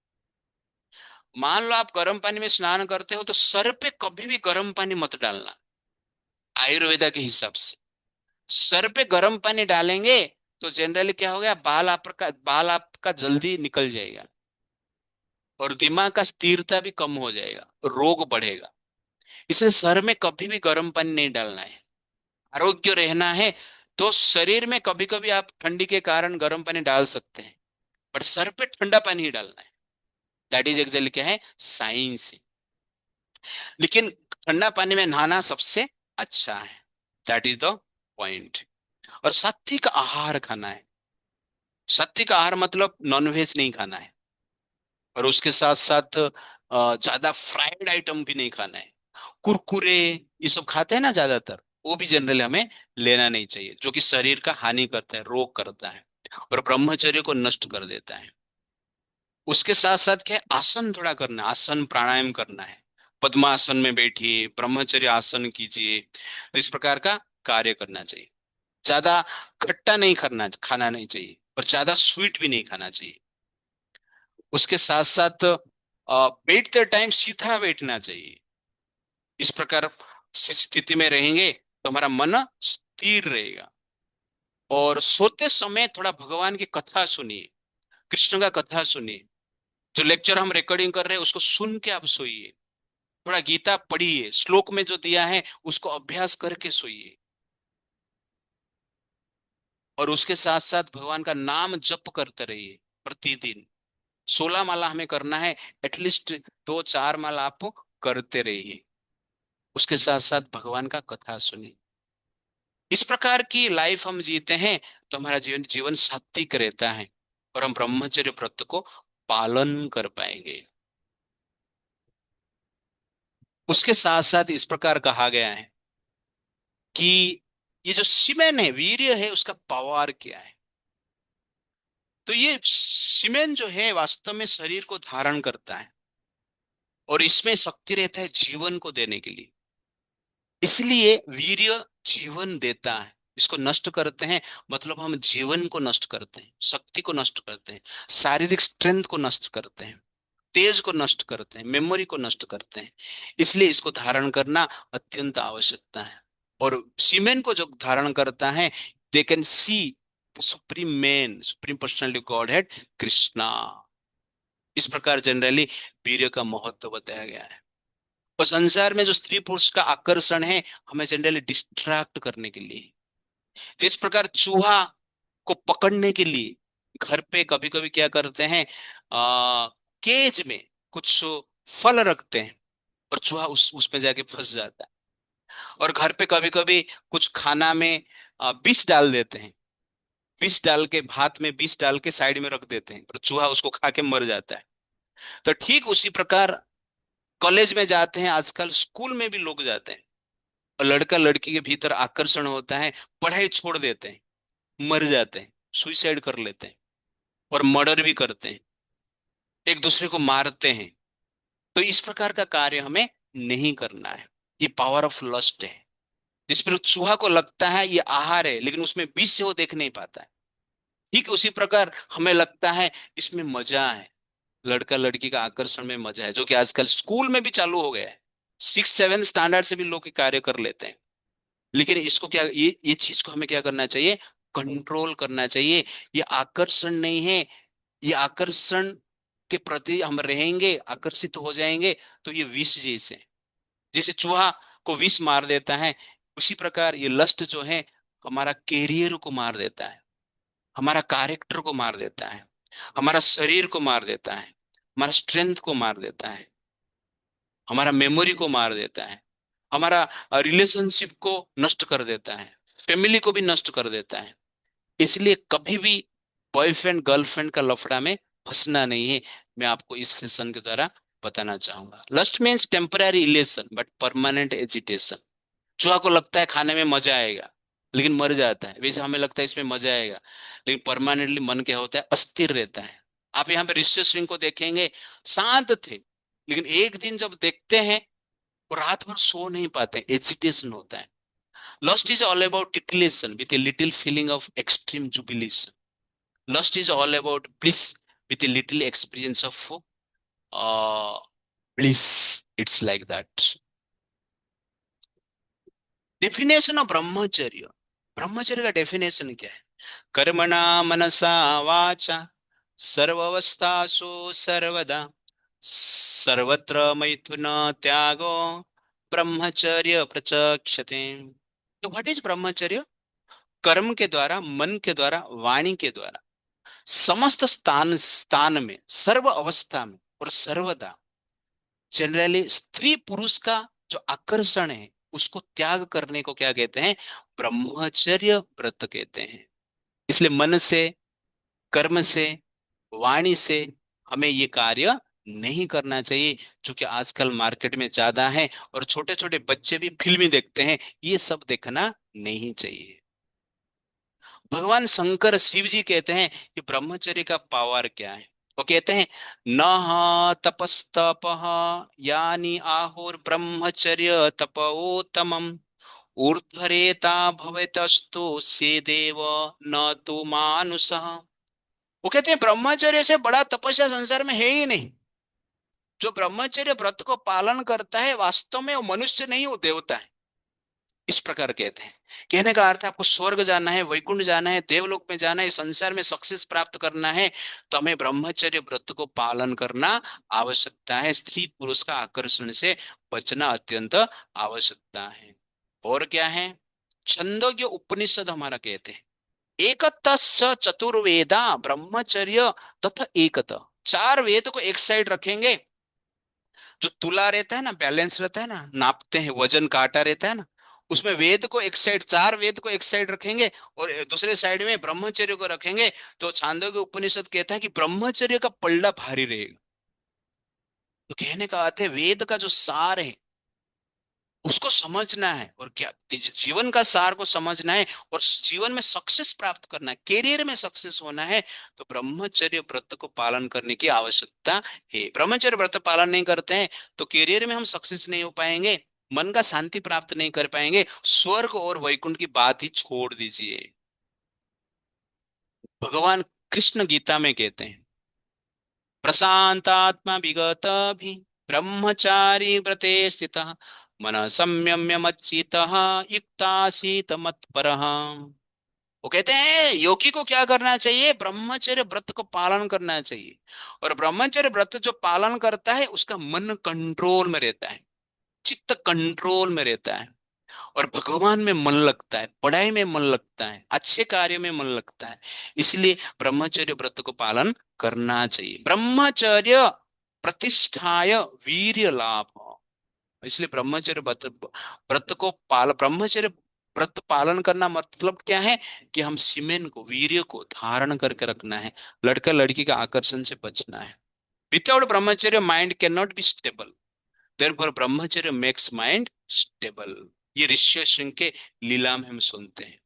मान लो आप गर्म पानी में स्नान करते हो तो सर पे कभी भी गर्म पानी मत डालना। आयुर्वेदा के हिसाब से सर पे गर्म पानी डालेंगे तो जनरली क्या हो गया, बाल आपका जल्दी निकल जाएगा और दिमाग का स्थिरता भी कम हो जाएगा, रोग बढ़ेगा। इसलिए सर में कभी भी गर्म पानी नहीं डालना है। आरोग्य रहना है तो शरीर में कभी कभी आप ठंडी के कारण गर्म पानी डाल सकते हैं, पर सर पे ठंडा पानी ही डालना है। दैट इज एक्चुअली क्या है, साइंस है। लेकिन ठंडा पानी में नहाना सबसे अच्छा है। That is the point. और सात्विक आहार खाना है। सात्विक आहार मतलब नॉनवेज नहीं खाना है, और उसके साथ साथ ज्यादा फ्राइड आइटम भी नहीं खाना है। कुरकुरे ये सब खाते हैं ना ज्यादातर, वो भी जनरली हमें लेना नहीं चाहिए, जो कि शरीर का हानि करता है, रोग करता है और ब्रह्मचर्य को नष्ट कर देता है। उसके साथ साथ क्या है, आसन थोड़ा करना है, आसन प्राणायाम करना है। पद्मासन में बैठिए, ब्रह्मचर्य आसन कीजिए, तो इस प्रकार का कार्य करना चाहिए। ज्यादा खट्टा नहीं करना, खाना नहीं चाहिए, और ज्यादा स्वीट भी नहीं खाना चाहिए। उसके साथ साथ बैठते टाइम सीधा बैठना चाहिए। इस प्रकार स्थिति में रहेंगे तो हमारा मन स्थिर रहेगा। और सोते समय थोड़ा भगवान की कथा सुनिए, कृष्ण का कथा सुनिए। जो लेक्चर हम रिकॉर्डिंग कर रहे हैं उसको सुन के आप सोइए। थोड़ा गीता पढ़िए, श्लोक में जो दिया है उसको अभ्यास करके सोइए। और उसके साथ साथ भगवान का नाम जप करते रहिए प्रतिदिन। 16 माला हमें करना है, एटलीस्ट 2-4 माला आप करते रहिए। उसके साथ साथ भगवान का कथा सुनिए। इस प्रकार की लाइफ हम जीते हैं तो हमारा जीवन जीवन सात्विक रहता है, और हम ब्रह्मचर्य व्रत को पालन कर पाएंगे। उसके साथ साथ इस प्रकार कहा गया है कि ये जो सीमेन है, वीर्य है, उसका पावर क्या है। तो ये सीमेन जो है वास्तव में शरीर को धारण करता है, और इसमें शक्ति रहता है जीवन को देने के लिए। इसलिए वीर्य जीवन देता है। इसको नष्ट करते हैं मतलब हम जीवन को नष्ट करते हैं, शक्ति को नष्ट करते हैं, शारीरिक स्ट्रेंथ को नष्ट करते हैं, तेज को नष्ट करते हैं, मेमोरी को नष्ट करते हैं। इसलिए इसको धारण करना अत्यंत आवश्यकता है। और सीमेन को जो धारण करता है, they can see supreme man, supreme personality God head Krishna. इस प्रकार जनरली वीर्य का महत्व बताया गया है। और संसार में जो स्त्री पुरुष का आकर्षण है, हमें जनरली डिस्ट्रैक्ट करने के लिए। जिस प्रकार चूहा को पकड़ने के लिए घर पे कभी कभी क्या करते हैं, केज में कुछ फल रखते हैं, और चूहा उसमें जाके फंस जाता है। और घर पे कभी कभी कुछ खाना में विष डाल देते हैं। विष डाल के, भात में विष डाल के साइड में रख देते हैं, और चूहा उसको खा के मर जाता है। तो ठीक उसी प्रकार कॉलेज में जाते हैं, आजकल स्कूल में भी लोग जाते हैं, और लड़का लड़की के भीतर आकर्षण होता है, पढ़ाई छोड़ देते हैं, मर जाते हैं, सुइसाइड कर लेते हैं, और मर्डर भी करते हैं, एक दूसरे को मारते हैं। तो इस प्रकार का कार्य हमें नहीं करना है। ये पावर ऑफ लस्ट है। जिस पर चूहा को लगता है ये आहार है, लेकिन उसमें विष से वो देख नहीं पाता है। ठीक उसी प्रकार हमें लगता है इसमें मजा है, लड़का लड़की का आकर्षण में मजा है, जो कि आजकल स्कूल में भी चालू हो गया है। 6-7 स्टैंडर्ड से भी लोग ये कार्य कर लेते हैं। लेकिन इसको क्या, ये चीज को हमें क्या करना चाहिए, कंट्रोल करना चाहिए। ये आकर्षण नहीं है। ये आकर्षण के प्रति हम रहेंगे, आकर्षित हो जाएंगे, तो ये विष जैसे, जैसे चूहा को विष मार देता है, उसी प्रकार ये लस्ट जो है हमारा कैरियर को मार देता है, हमारा कैरेक्टर को मार देता है, हमारा शरीर को मार देता है, हमारा स्ट्रेंथ को मार देता है, हमारा मेमोरी को मार देता है, हमारा रिलेशनशिप को नष्ट कर देता है, फैमिली को भी नष्ट कर देता है। इसलिए कभी भी बॉयफ्रेंड गर्लफ्रेंड का लफड़ा में फंसना नहीं है। मैं आपको इस सेशन के द्वारा बताना चाहूंगा। Lust means temporary elation but permanent agitation. चूहा को लगता है खाने में मजा आएगा, लेकिन मर जाता है। वैसे हमें लगता है इसमें मजा आएगा, लेकिन परमानेंटली मन क्या होता है, अस्थिर रहता है। आप यहाँ पे ऋषि सिंह को देखेंगे, शांत थे, लेकिन एक दिन जब देखते हैं वो रात भर सो नहीं पाते, एजिटेशन होता है। Lust is all about titillation with a little feeling of extreme jubilation. Lust is all about bliss with a little experience of bliss. It's like that. Definition of ब्रह्मचर्य। ब्रह्मचर्य का डेफिनेशन क्या है? कर्मणा मनसा वाचा सर्वावस्थासु सर्वदा सर्वत्र मैथुन त्यागो ब्रह्मचर्य प्रचक्षते। तो व्हाट इज ब्रह्मचर्य? कर्म के द्वारा, मन के द्वारा, वाणी के द्वारा, समस्त स्थान स्थान में, सर्व अवस्था में और सर्वदा, जनरली स्त्री पुरुष का जो आकर्षण है उसको त्याग करने को क्या कहते हैं? ब्रह्मचर्य व्रत कहते हैं। इसलिए मन से, कर्म से, वाणी से हमें ये कार्य नहीं करना चाहिए, जो कि आजकल मार्केट में ज्यादा है, और छोटे छोटे बच्चे भी फिल्में देखते हैं, ये सब देखना नहीं चाहिए। भगवान शंकर शिव जी कहते हैं कि ब्रह्मचर्य का पावर क्या है। वो कहते हैं, न तपस्तपः यानि आहुर ब्रह्मचर्य तपोतमम ऊर्ध्वरेता भवेतस्तु से देव न तो मानुषः। वो कहते हैं ब्रह्मचर्य से बड़ा तपस्या संसार में है ही नहीं। जो ब्रह्मचर्य व्रत को पालन करता है वास्तव में वो मनुष्य नहीं, वो देवता है। इस प्रकार कहते हैं। कहने का अर्थ है आपको स्वर्ग जाना है, वैकुंठ जाना है, देवलोक में जाना है, संसार में सक्सेस प्राप्त करना है, तो हमें ब्रह्मचर्य व्रत को पालन करना आवश्यकता है। स्त्री पुरुष का आकर्षण से बचना अत्यंत आवश्यकता है। और क्या है? छंदोग्य उपनिषद हमारा कहते हैं, एकतश्च चतुर्वेदा ब्रह्मचर्य तथा एकत। चार वेद को एक साइड रखेंगे, जो तुला रहता है ना, बैलेंस रहता है ना, नापते हैं, वजन काटा रहता है ना, उसमें वेद को एक साइड, चार वेद को एक साइड रखेंगे और दूसरे साइड में ब्रह्मचर्य को रखेंगे, तो छांदोग्य उपनिषद कहता है कि ब्रह्मचर्य का पल्ला भारी रहेगा। तो कहने का अर्थ है वेद का जो सार है उसको समझना है, और क्या जीवन का सार को समझना है, और जीवन में सक्सेस प्राप्त करना है, करियर में सक्सेस होना है, तो ब्रह्मचर्य व्रत को पालन करने की आवश्यकता है। ब्रह्मचर्य व्रत पालन नहीं करते हैं तो करियर में हम सक्सेस नहीं हो पाएंगे, मन का शांति प्राप्त नहीं कर पाएंगे, स्वर्ग और वैकुंठ की बात ही छोड़ दीजिए। भगवान कृष्ण गीता में कहते हैं, प्रशांतात्मा विगत भी ब्रह्मचारी व्रते स्थितः मन संयम्य मच्चितः युक्तासीत मत्परः। वो कहते हैं योगी को क्या करना चाहिए? ब्रह्मचर्य व्रत को पालन करना चाहिए, और ब्रह्मचर्य व्रत जो पालन करता है उसका मन कंट्रोल में रहता है, चित्त कंट्रोल में रहता है, और भगवान में मन लगता है, पढ़ाई में मन लगता है, अच्छे कार्य में मन लगता है। इसलिए ब्रह्मचर्य व्रत को पालन करना चाहिए। ब्रह्मचर्य प्रतिष्ठाय वीर्य लाभ। इसलिए ब्रह्मचर्य व्रत व्रत को पाल ब्रह्मचर्य व्रत पालन करना मतलब क्या है? कि हम सीमेन को, वीर्य को धारण करके रखना है, लड़का लड़की का आकर्षण से बचना है। विदाउट ब्रह्मचर्य mind can not be stable, therefore ब्रह्मचर्य मेक्स माइंड स्टेबल। ये ऋषि सिंह के लीला में हम सुनते हैं।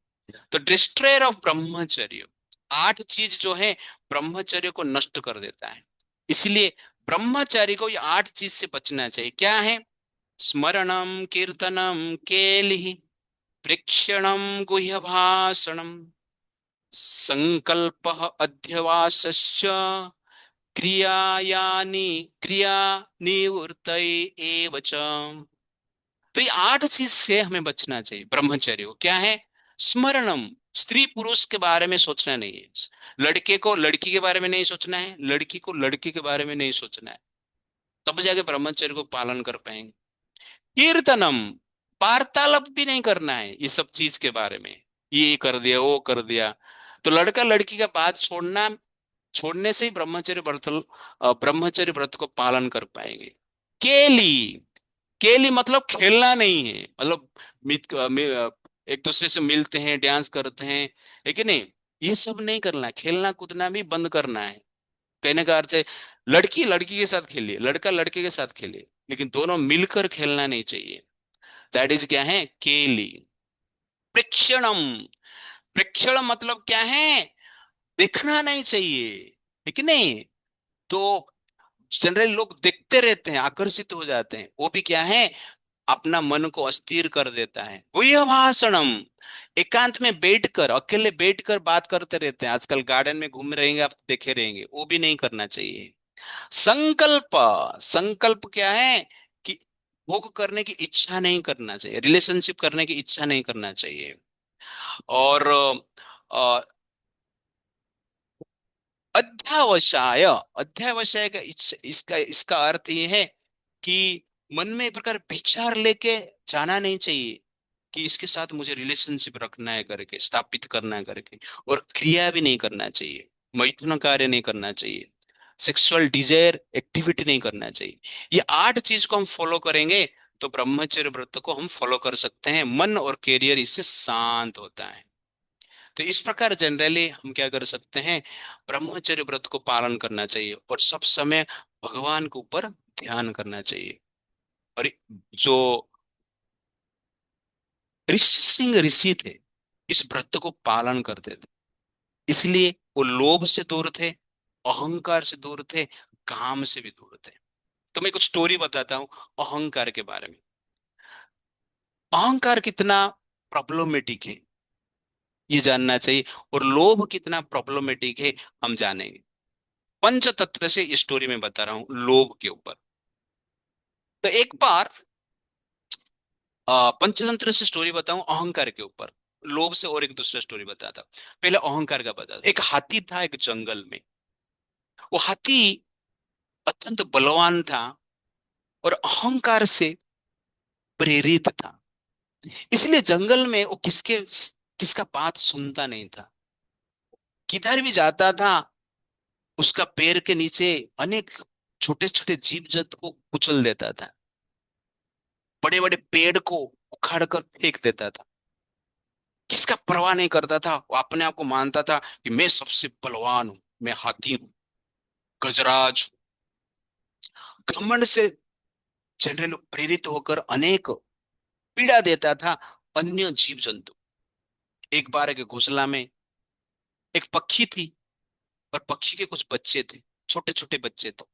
तो डिस्ट्रॉयर ऑफ ब्रह्मचर्य, आठ चीज जो है ब्रह्मचर्य को नष्ट कर देता है। इसलिए ब्रह्मचारी को ये आठ चीज से बचना चाहिए। क्या है? स्मरणम कीर्तनम केलिहि प्रेक्षणम गुह्य भाषणम संकल्प अध्यवासश्च क्रियायानि क्रिया निवृत्त एव च। तो ये आठ चीज से हमें बचना चाहिए ब्रह्मचर्य को। क्या है? स्मरणम, स्त्री पुरुष के बारे में सोचना नहीं है, लड़के को लड़की के बारे में नहीं सोचना है, लड़की को लड़के के बारे में नहीं सोचना है, तब जाके ब्रह्मचर्य को पालन कर पाएंगे। कीर्तनम, वार्तालाप भी नहीं करना है ये सब चीज के बारे में, ये कर दिया वो कर दिया, तो लड़का लड़की का बात छोड़ना, छोड़ने से ही ब्रह्मचर्य व्रत को पालन कर पाएंगे। केली, केली मतलब खेलना नहीं है, मतलब एक दूसरे से मिलते हैं, डांस करते हैं, है कि नहीं? ये सब नहीं करना है, खेलना कूदना भी बंद करना है। कहने का अर्थ है लड़की लड़की के साथ खेलिए, लड़का लड़के के साथ खेलिए, लेकिन दोनों मिलकर खेलना नहीं चाहिए। दैट इज क्या है? केली। प्रेक्षणम, प्रेक्षण मतलब क्या है? देखना नहीं चाहिए, है कि नहीं? तो जनरली लोग देखते रहते हैं, आकर्षित हो जाते हैं, वो भी क्या है, अपना मन को अस्थिर कर देता है। वही भाषणम, एकांत में बैठकर, अकेले बैठकर बात करते रहते हैं, आजकल गार्डन में घूम रहेंगे आप देखे रहेंगे, वो भी नहीं करना चाहिए। संकल्प, संकल्प क्या है कि भोग करने की इच्छा नहीं करना चाहिए, रिलेशनशिप करने की इच्छा नहीं करना चाहिए। और अध्यावसाय, अध्यावसाय का इसका इसका अर्थ ये है कि मन में एक प्रकार विचार लेके जाना नहीं चाहिए कि इसके साथ मुझे रिलेशनशिप रखना है करके, स्थापित करना है करके। और क्रिया भी नहीं करना चाहिए, मैथुन कार्य नहीं करना चाहिए, सेक्सुअल डिजायर एक्टिविटी नहीं करना चाहिए। ये 8 चीज को हम फॉलो करेंगे तो ब्रह्मचर्य व्रत को हम फॉलो कर सकते हैं, मन और कैरियर इससे शांत होता है। तो इस प्रकार जनरली हम क्या कर सकते हैं, ब्रह्मचर्य व्रत को पालन करना चाहिए और सब समय भगवान के ऊपर ध्यान करना चाहिए। और जो ऋषि सिंह ऋषि थे, इस व्रत को पालन करते थे, इसलिए वो लोभ से दूर थे, अहंकार से दूर थे, काम से भी दूर थे। तो मैं कुछ स्टोरी बताता हूँ अहंकार के बारे में। अहंकार कितना प्रॉब्लमेटिक है ये जानना चाहिए, और लोभ कितना प्रॉब्लमेटिक है हम जानेंगे। पंचतंत्र से ये स्टोरी में बता रहा हूं लोभ के ऊपर। तो एक बार पंचतंत्र से स्टोरी बताऊं अहंकार के ऊपर, लोभ से और एक दूसरा स्टोरी बताता। पहले अहंकार का बताता। एक हाथी था एक जंगल में। वो हाथी अत्यंत बलवान था और अहंकार से प्रेरित था, इसलिए जंगल में वो किसका बात सुनता नहीं था। किधर भी जाता था उसका पैर के नीचे अनेक छोटे छोटे जीव जंतु को कुचल देता था, बड़े बड़े पेड़ को उखाड़ कर फेंक देता था। किसका परवाह नहीं करता था, वो अपने आप को मानता था कि मैं सबसे बलवान हूं, मैं हाथी हूं, गजराज हूं। घमंड से जनरल प्रेरित होकर अनेक पीड़ा देता था अन्य जीव जंतु। एक बार एक घोंसला में एक पक्षी थी, और पक्षी के कुछ बच्चे थे, छोटे छोटे बच्चे थे।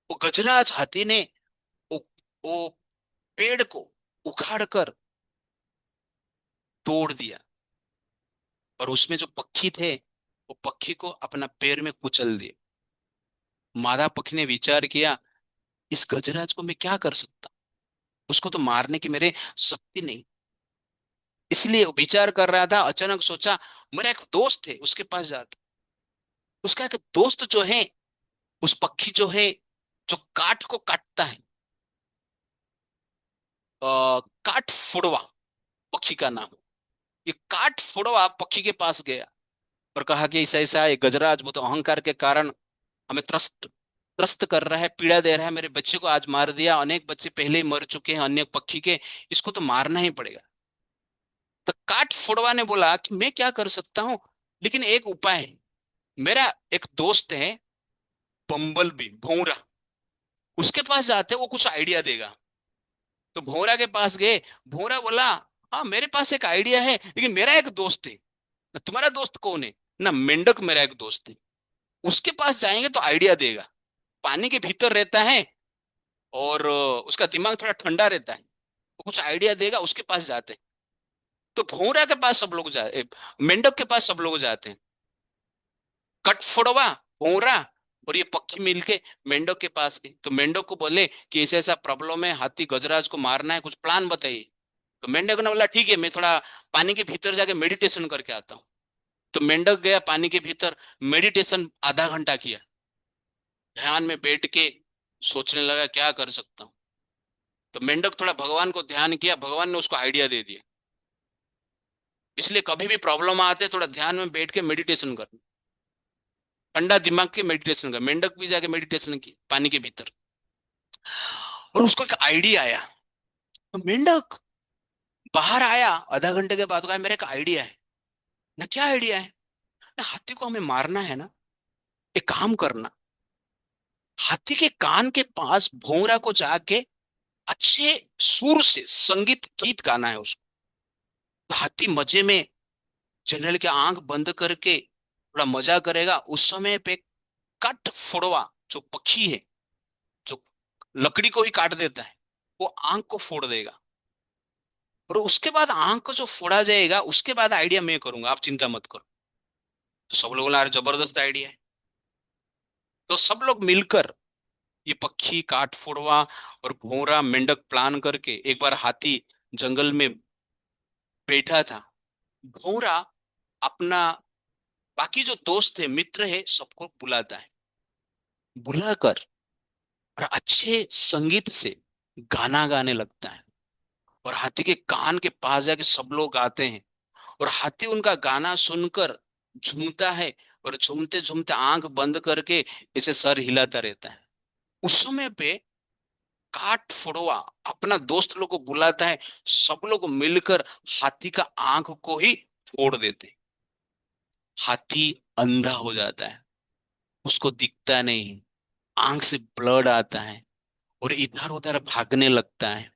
वो गजराज हाथी ने वो पेड़ को उखाड़ कर तोड़ दिया, और उसमें जो पक्षी थे वो पक्षी को अपना पैर में कुचल दिए। मादा पक्षी ने विचार किया, इस गजराज को मैं क्या कर सकता, उसको तो मारने की मेरे शक्ति नहीं। इसलिए वो विचार कर रहा था, अचानक सोचा मेरा एक दोस्त है उसके पास जाता। उसका एक दोस्त जो है, उस पक्षी जो है जो काठ को काटता है, काठ फुड़वा पक्षी का नाम। ये काठ फुड़वा पक्षी के पास गया और कहा कि ऐसा ऐसा है, गजराज वो तो अहंकार के कारण हमें त्रस्त त्रस्त कर रहा है, पीड़ा दे रहा है, मेरे बच्चे को आज मार दिया, अनेक बच्चे पहले ही मर चुके हैं अन्य पक्षी के, इसको तो मारना ही पड़ेगा। तो काठ फोड़वा ने बोला कि मैं क्या कर सकता हूँ, लेकिन एक उपाय है। मेरा एक दोस्त है बम्बल बी भौरा, उसके पास जाते वो कुछ आइडिया देगा। तो भौरा के पास गए। भौरा बोला, हाँ मेरे पास एक आइडिया है, लेकिन मेरा एक दोस्त है। ना तुम्हारा दोस्त कौन है? ना मेंढक मेरा एक दोस्त है, उसके पास जाएंगे तो आइडिया देगा। पानी के भीतर रहता है और उसका दिमाग थोड़ा ठंडा रहता है, वो कुछ आइडिया देगा, उसके पास जाते हैं। तो भौरा के पास सब लोग जाए, मेंढक के पास सब लोग जाते हैं। कटफोड़वा, भौरा और ये पक्षी मिलके मेंढक के पास गए। तो मेंढक को बोले कि ऐसा ऐसा प्रॉब्लम है, हाथी गजराज को मारना है, कुछ प्लान बताइए। तो मेंढक ने बोला ठीक है, मैं थोड़ा पानी के भीतर जाके मेडिटेशन करके आता हूँ। तो मेंढक गया पानी के भीतर, मेडिटेशन आधा घंटा किया, ध्यान में बैठ के सोचने लगा क्या कर सकता हूँ। तो मेंढक थोड़ा भगवान को ध्यान किया, भगवान ने उसको आइडिया दे दिया। इसलिए कभी भी प्रॉब्लम आते थोड़ा ध्यान में बैठ के मेडिटेशन करना, ठंडा दिमाग के मेडिटेशन कर। मेंढक भी जाके मेडिटेशन की पानी के भीतर, और उसको एक आइडिया आया। तो मेंढक बाहर आया आधा घंटे के बाद, कहा मेरा एक आइडिया है। ना क्या आइडिया है? ना हाथी को हमें मारना है ना, एक काम करना, हाथी के कान के पास भौरा को जाके अच्छे सुर से संगीत गीत गाना है उसको, तो हाथी मजे में जनरल के आंख बंद करके थोड़ा मजा करेगा। उस समय पे काट फोड़वा जो पक्षी है, जो लकड़ी को भी काट देता है, वो आंख को फोड़ देगा। और उसके बाद आंख को जो फोड़ा जाएगा उसके बाद आइडिया मैं करूंगा, आप चिंता मत करो। तो सब लोगों ने यार जबरदस्त आइडिया है। तो सब लोग मिलकर ये पक्षी काट फोड़वा और भौरा मेंढक प्लान करके एक बार हाथी जंगल में बैठा था। भौरा अपना बाकी जो दोस्त है, मित्र है, सबको बुलाता है। बुलाकर और अच्छे संगीत से गाना गाने लगता है। और हाथी के कान के पास जाके सब लोग गाते हैं। और हाथी उनका गाना सुनकर झूमता है। और झूमते झूमते आंख बंद करके इसे सर हिलाता रहता है। उस समय पे काठ फोड़वा अपना दोस्त लोग को बुलाता है। सब लोग मिलकर हाथी का आंख को ही फोड़ देते हैं। हाथी अंधा हो जाता है, उसको दिखता नहीं, आंख से ब्लड आता है और इधर उधर भागने लगता है।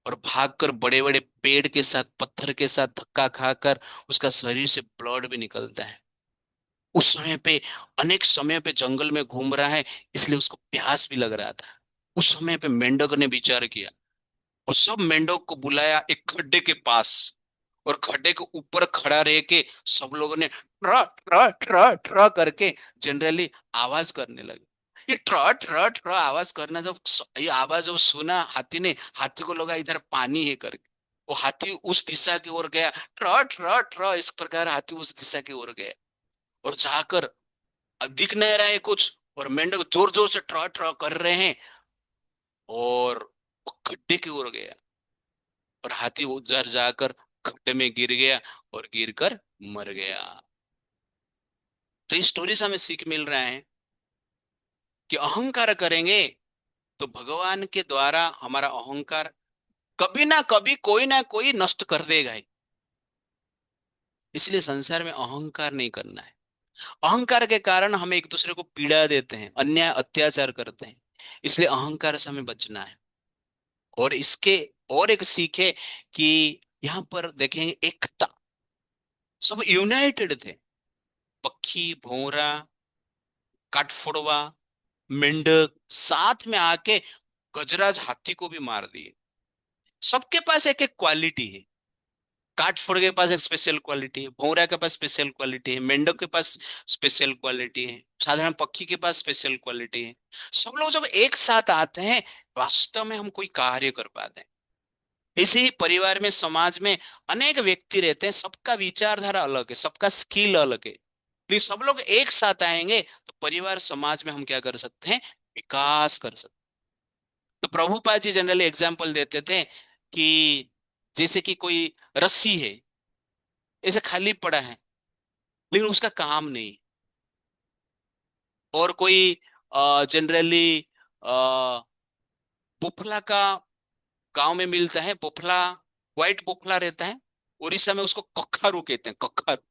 और भागकर बड़े बड़े पेड़ के साथ, पत्थर के साथ धक्का खाकर उसका शरीर से ब्लड भी निकलता है। उस समय पे अनेक समय पे जंगल में घूम रहा है, इसलिए उसको प्यास भी लग रहा था। उस समय पे मेंढक ने विचार किया और सब मेंढक को बुलाया एक खड्डे के पास। और खड्डे के ऊपर खड़ा रह के सब लोगों ने ट्रा ट्रा ट्रा ट्रा करके जनरली आवाज करने लगे। ये ट्रा ट्रा ट्रा आवाज करना जब ये आवाज जब सुना हाथी ने, हाथी को लगा इधर पानी है करके। वो हाथी उस दिशा की ओर गया। ट्रा ट्रा ट्रा इस प्रकार हाथी उस दिशा की ओर गया। और जाकर दिख नहीं रहा है कुछ, और मेंढक जोर जोर से ट्रा ट्रा कर रहे हैं। और वो खड्डे की ओर गया और हाथी उधर जाकर खड्डे में गिर गया और गिरकर मर गया। तो इस स्टोरी से हमें सीख मिल रहा है कि अहंकार करेंगे तो भगवान के द्वारा हमारा अहंकार कभी ना कोई नष्ट कर देगा ही। इसलिए संसार में अहंकार नहीं करना है। अहंकार के कारण हम एक दूसरे को पीड़ा देते हैं, अन्याय अत्याचार करते हैं। इसलिए अहंकार से हमें बचना है। और इसके और एक सीख है कि यहाँ पर देखेंगे एकता, सब यूनाइटेड थे। पक्षी, भौरा, काठफोड़वा, मेंढक साथ में आके गजराज हाथी को भी मार दिए। सबके पास एक एक क्वालिटी है। काठफोड़ के पास एक स्पेशल क्वालिटी है, भौरा के पास स्पेशल क्वालिटी है, मेंढक के पास स्पेशल क्वालिटी है, साधारण पक्षी के पास स्पेशल क्वालिटी है। सब लोग जब एक साथ आते हैं, वास्तव में हम कोई कार्य कर पाते हैं। इसी ही परिवार में, समाज में अनेक व्यक्ति रहते हैं, सबका विचारधारा अलग है, सबका स्किल अलग है, लेकिन सब लोग एक साथ आएंगे तो परिवार समाज में हम क्या कर सकते हैं, विकास कर सकते हैं। तो प्रभुपाद जी जनरली एग्जाम्पल देते थे कि जैसे कि कोई रस्सी है, ऐसे खाली पड़ा है लेकिन उसका काम नहीं। और कोई जनरली बोफला का गांव में मिलता है, बोफला, व्हाइट बोफला रहता है। उड़ीसा में उसको कखारू कहते हैं, कखारू,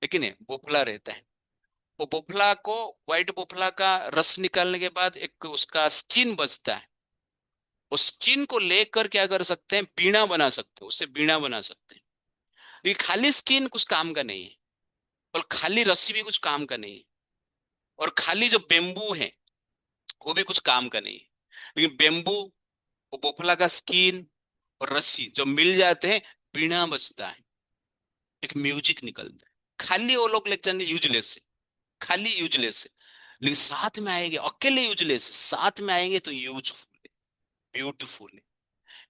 लेकिन है बोफला रहता है। वो बोफला को, व्हाइट बोफला का रस निकालने के बाद एक उसका स्किन बचता है। उस स्किन को लेकर क्या कर सकते हैं, बीड़ा बना सकते हैं, उससे बीड़ा बना सकते हैं। लेकिन खाली स्किन कुछ काम का नहीं है, और खाली रस्सी भी कुछ काम का नहीं है, और खाली जो बेम्बू है वो भी कुछ काम का नहीं है। लेकिन बेम्बू, वो बोफला का स्किन और रस्सी जब मिल जाते हैं, बीड़ा बजता है, एक म्यूजिक निकलता है। खाली वो लोग लेक्चर यूजलेस है, खाली यूजलेस है। लेकिन साथ में आएंगे, अकेले यूजलेस है, साथ में आएंगे तो यूजफुल है, ब्यूटीफुल है।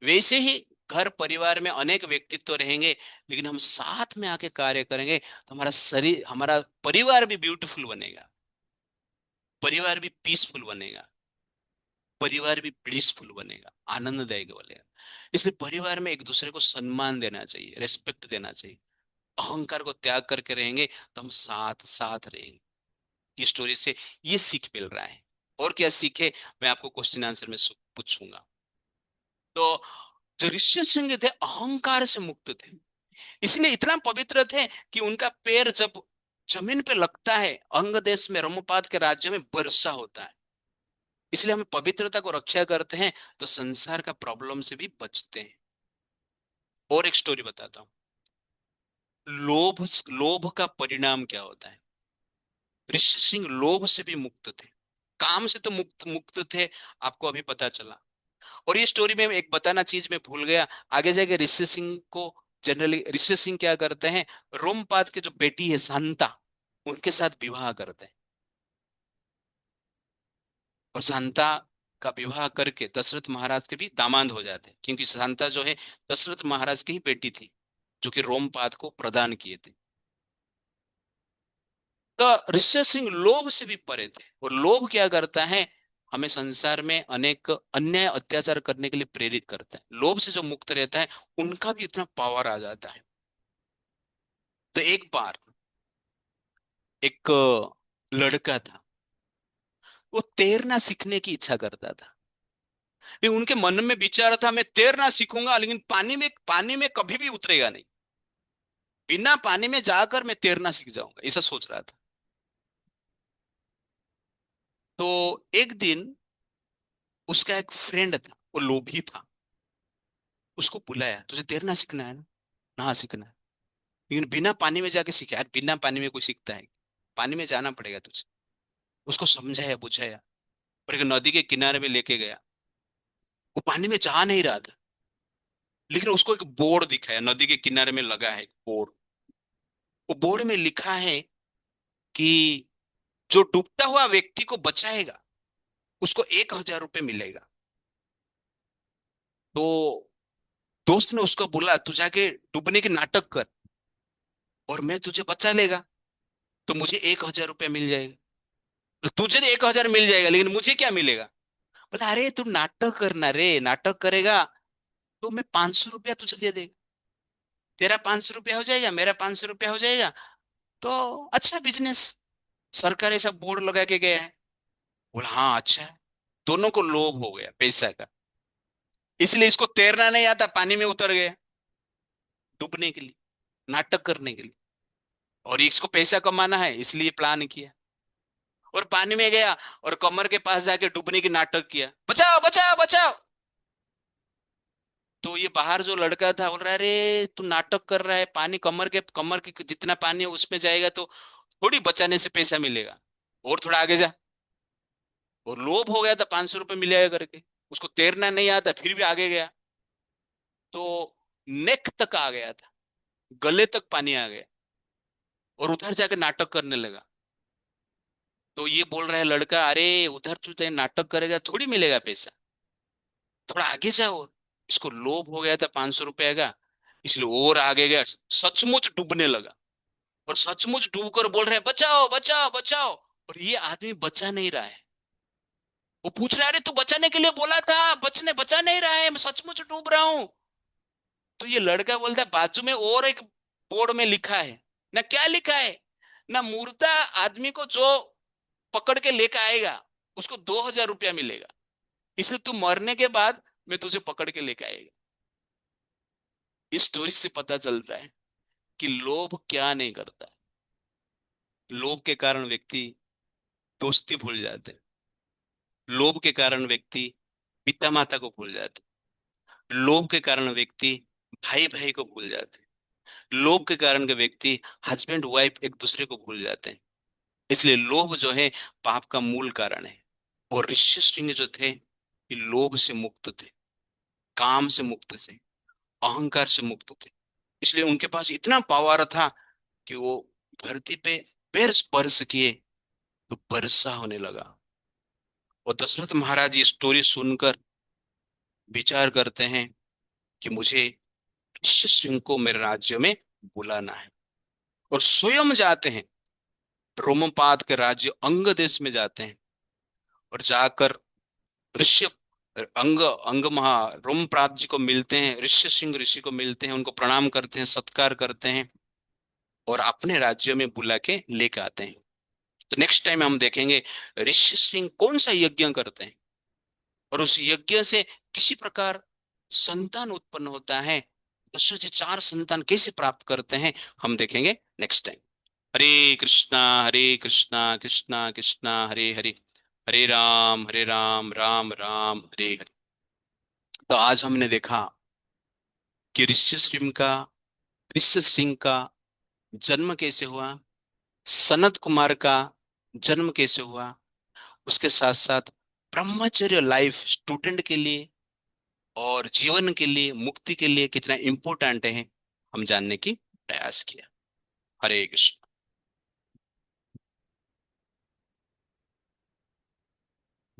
वैसे ही घर परिवार में अनेक व्यक्तित्व रहेंगे, लेकिन हम साथ में आके कार्य करेंगे तो हमारा शरीर, हमारा परिवार भी ब्यूटीफुल बनेगा, परिवार भी पीसफुल बनेगा, परिवार भी ब्लिसफुल बनेगा, आनंददायक बनेगा। इसलिए परिवार में एक दूसरे को सम्मान देना चाहिए, रेस्पेक्ट देना चाहिए। अहंकार को त्याग करके रहेंगे तो हम साथ साथ रहेंगे। इस स्टोरी से ये सीख मिल रहा है। और क्या सीखे, मैं आपको क्वेश्चन आंसर में पूछूंगा। तो जो ऋषि सिंह थे अहंकार से मुक्त थे, इसलिए इतना पवित्र थे कि उनका पैर जब जमीन पे लगता है, अंग देश में, रमपात के राज्य में वर्षा होता है। इसलिए हम पवित्रता को रक्षा करते हैं तो संसार का प्रॉब्लम से भी बचते हैं। और एक स्टोरी बताता हूँ। लोभ, लोभ का परिणाम क्या होता है? ऋषि सिंह लोभ से भी मुक्त थे, काम से तो मुक्त मुक्त थे, आपको अभी पता चला। और ये स्टोरी में एक बताना चीज मैं भूल गया, आगे जाके ऋषि सिंह को, जनरली ऋषि सिंह क्या करते हैं, रोमपाद के जो बेटी है शांता, उनके साथ विवाह करते हैं। और शांता का विवाह करके दशरथ महाराज के भी दामाद हो जाते हैं, क्योंकि शांता जो है दशरथ महाराज की ही बेटी थी, जो कि रोमपाद को प्रदान किए थे। तो ऋषि सिंह लोभ से भी परे थे, और लोभ क्या करता है, हमें संसार में अनेक अन्याय अत्याचार करने के लिए प्रेरित करता है। लोभ से जो मुक्त रहता है, उनका भी इतना पावर आ जाता है। तो एक बार एक लड़का था, वो तैरना सीखने की इच्छा करता था। लेकिन उनके मन में विचार था, मैं तैरना सीखूंगा लेकिन पानी में कभी भी उतरेगा नहीं, बिना पानी में जाकर मैं तैरना सीख जाऊंगा, ऐसा सोच रहा था। तो एक दिन उसका एक फ्रेंड था, वो लोभी था, उसको बुलाया, तुझे तैरना सीखना है ना? हाँ सीखना है। लेकिन बिना पानी में जाके सीखा यार, बिना पानी में कोई सीखता है? पानी में जाना पड़ेगा तुझे। उसको समझाया बुझाया, और एक नदी के किनारे में लेके गया। वो पानी में जा नहीं रहा था, लेकिन उसको एक बोर्ड दिखाया, नदी के किनारे में लगा है एक बोर्ड। वो बोर्ड में लिखा है कि जो डूबता हुआ व्यक्ति को बचाएगा, उसको 1,000 रुपये मिलेगा। तो दोस्त ने उसको बोला, तू जाके डूबने के नाटक कर और मैं तुझे बचा लेगा, तो मुझे 1,000 रुपया मिल जाएगा। तो तुझे तो 1,000 मिल जाएगा, लेकिन मुझे क्या मिलेगा? बोला, अरे तू नाटक करना रे, नाटक करेगा तो मैं 500 रुपया तुझे दे देगा। तेरा 500 रुपया हो जाएगा, मेरा 500 रुपया हो जाएगा, तो अच्छा बिजनेस। सरकार ऐसा बोर्ड लगा के गया है। बोला हाँ अच्छा है। दोनों को लोभ हो गया पैसा का, इसलिए इसको तैरना नहीं आता, पानी में उतर गया डूबने के लिए, नाटक करने के लिए। और इसको पैसा कमाना है, इसलिए प्लान किया, और पानी में गया और कमर के पास जाके डूबने की नाटक किया, बचाओ बचाओ बचाओ। तो ये बाहर जो लड़का था बोल रहा है, अरे तू नाटक कर रहा है, पानी कमर के जितना पानी है उसमें जाएगा तो थोड़ी बचाने से पैसा मिलेगा, और थोड़ा आगे जा। और लोभ हो गया था, 500 रुपये मिलेगा करके, उसको तैरना नहीं आता फिर भी आगे गया। तो नेक तक आ गया था, गले तक पानी आ गया, और उधर जाके नाटक करने लगा। तो ये बोल रहा है लड़का, अरे उधर तू नाटक करेगा थोड़ी मिलेगा पैसा, थोड़ा आगे जाओ। इसको लोभ हो गया था 500 रुपए का, इसलिए और आगे गया, सचमुच डूबने लगा। और सचमुच डूब कर बोल रहे हैं, बचाओ बचाओ बचाओ। और ये आदमी बचा नहीं रहा है। वो पूछ रहा है, अरे तू बचाने के लिए बोला था, बचा नहीं रहा है, मैं सचमुच डूब रहा हूँ। तो ये लड़का बोलता है, बाजू में और एक बोर्ड में लिखा है ना, क्या लिखा है ना, मुर्दा आदमी को जो पकड़ के लेकर आएगा उसको 2,000 रुपया मिलेगा, इसलिए तू मरने के बाद मैं तुझे पकड़ के लेके आएगा। इस स्टोरी से पता चलता है कि लोभ क्या नहीं करता। लोभ के कारण व्यक्ति दोस्ती भूल जाते हैं, लोभ के कारण व्यक्ति पिता माता को भूल जाते हैं, लोभ के कारण व्यक्ति भाई भाई को भूल जाते हैं, लोभ के कारण के व्यक्ति हस्बैंड वाइफ एक दूसरे को भूल जाते हैं। इसलिए लोभ जो है पाप का मूल कारण है। और ऋषि सिंह जो थे, ये लोभ से मुक्त थे, काम से मुक्त थे, अहंकार से मुक्त थे। इसलिए उनके पास इतना पावर था कि वो धरती पे पैर स्पर्श किए तो वर्षा होने लगा। और दशरथ महाराज ये स्टोरी सुनकर विचार करते हैं कि मुझे ऋषि सिंह को मेरे राज्य में बुलाना है, और स्वयं जाते हैं, रोमपाद के राज्य अंग देश में जाते हैं, और जाकर ऋषि अंग अंग महा रोमपाद जी को मिलते हैं, ऋषि सिंह ऋषि को मिलते हैं, उनको प्रणाम करते हैं, सत्कार करते हैं, और अपने राज्य में बुला के लेके आते हैं। तो नेक्स्ट टाइम हम देखेंगे ऋषि सिंह कौन सा यज्ञ करते हैं, और उस यज्ञ से किसी प्रकार संतान उत्पन्न होता है। दशरथ जी 4 संतान कैसे प्राप्त करते हैं, हम देखेंगे नेक्स्ट टाइम। हरे कृष्णा कृष्णा कृष्णा हरे हरे, हरे राम राम राम हरे हरे। तो आज हमने देखा कि ऋष्य सिंह का जन्म कैसे हुआ, सनत कुमार का जन्म कैसे हुआ, उसके साथ साथ ब्रह्मचर्य लाइफ स्टूडेंट के लिए और जीवन के लिए, मुक्ति के लिए कितना इंपॉर्टेंट है, हम जानने की प्रयास किया। हरे कृष्ण।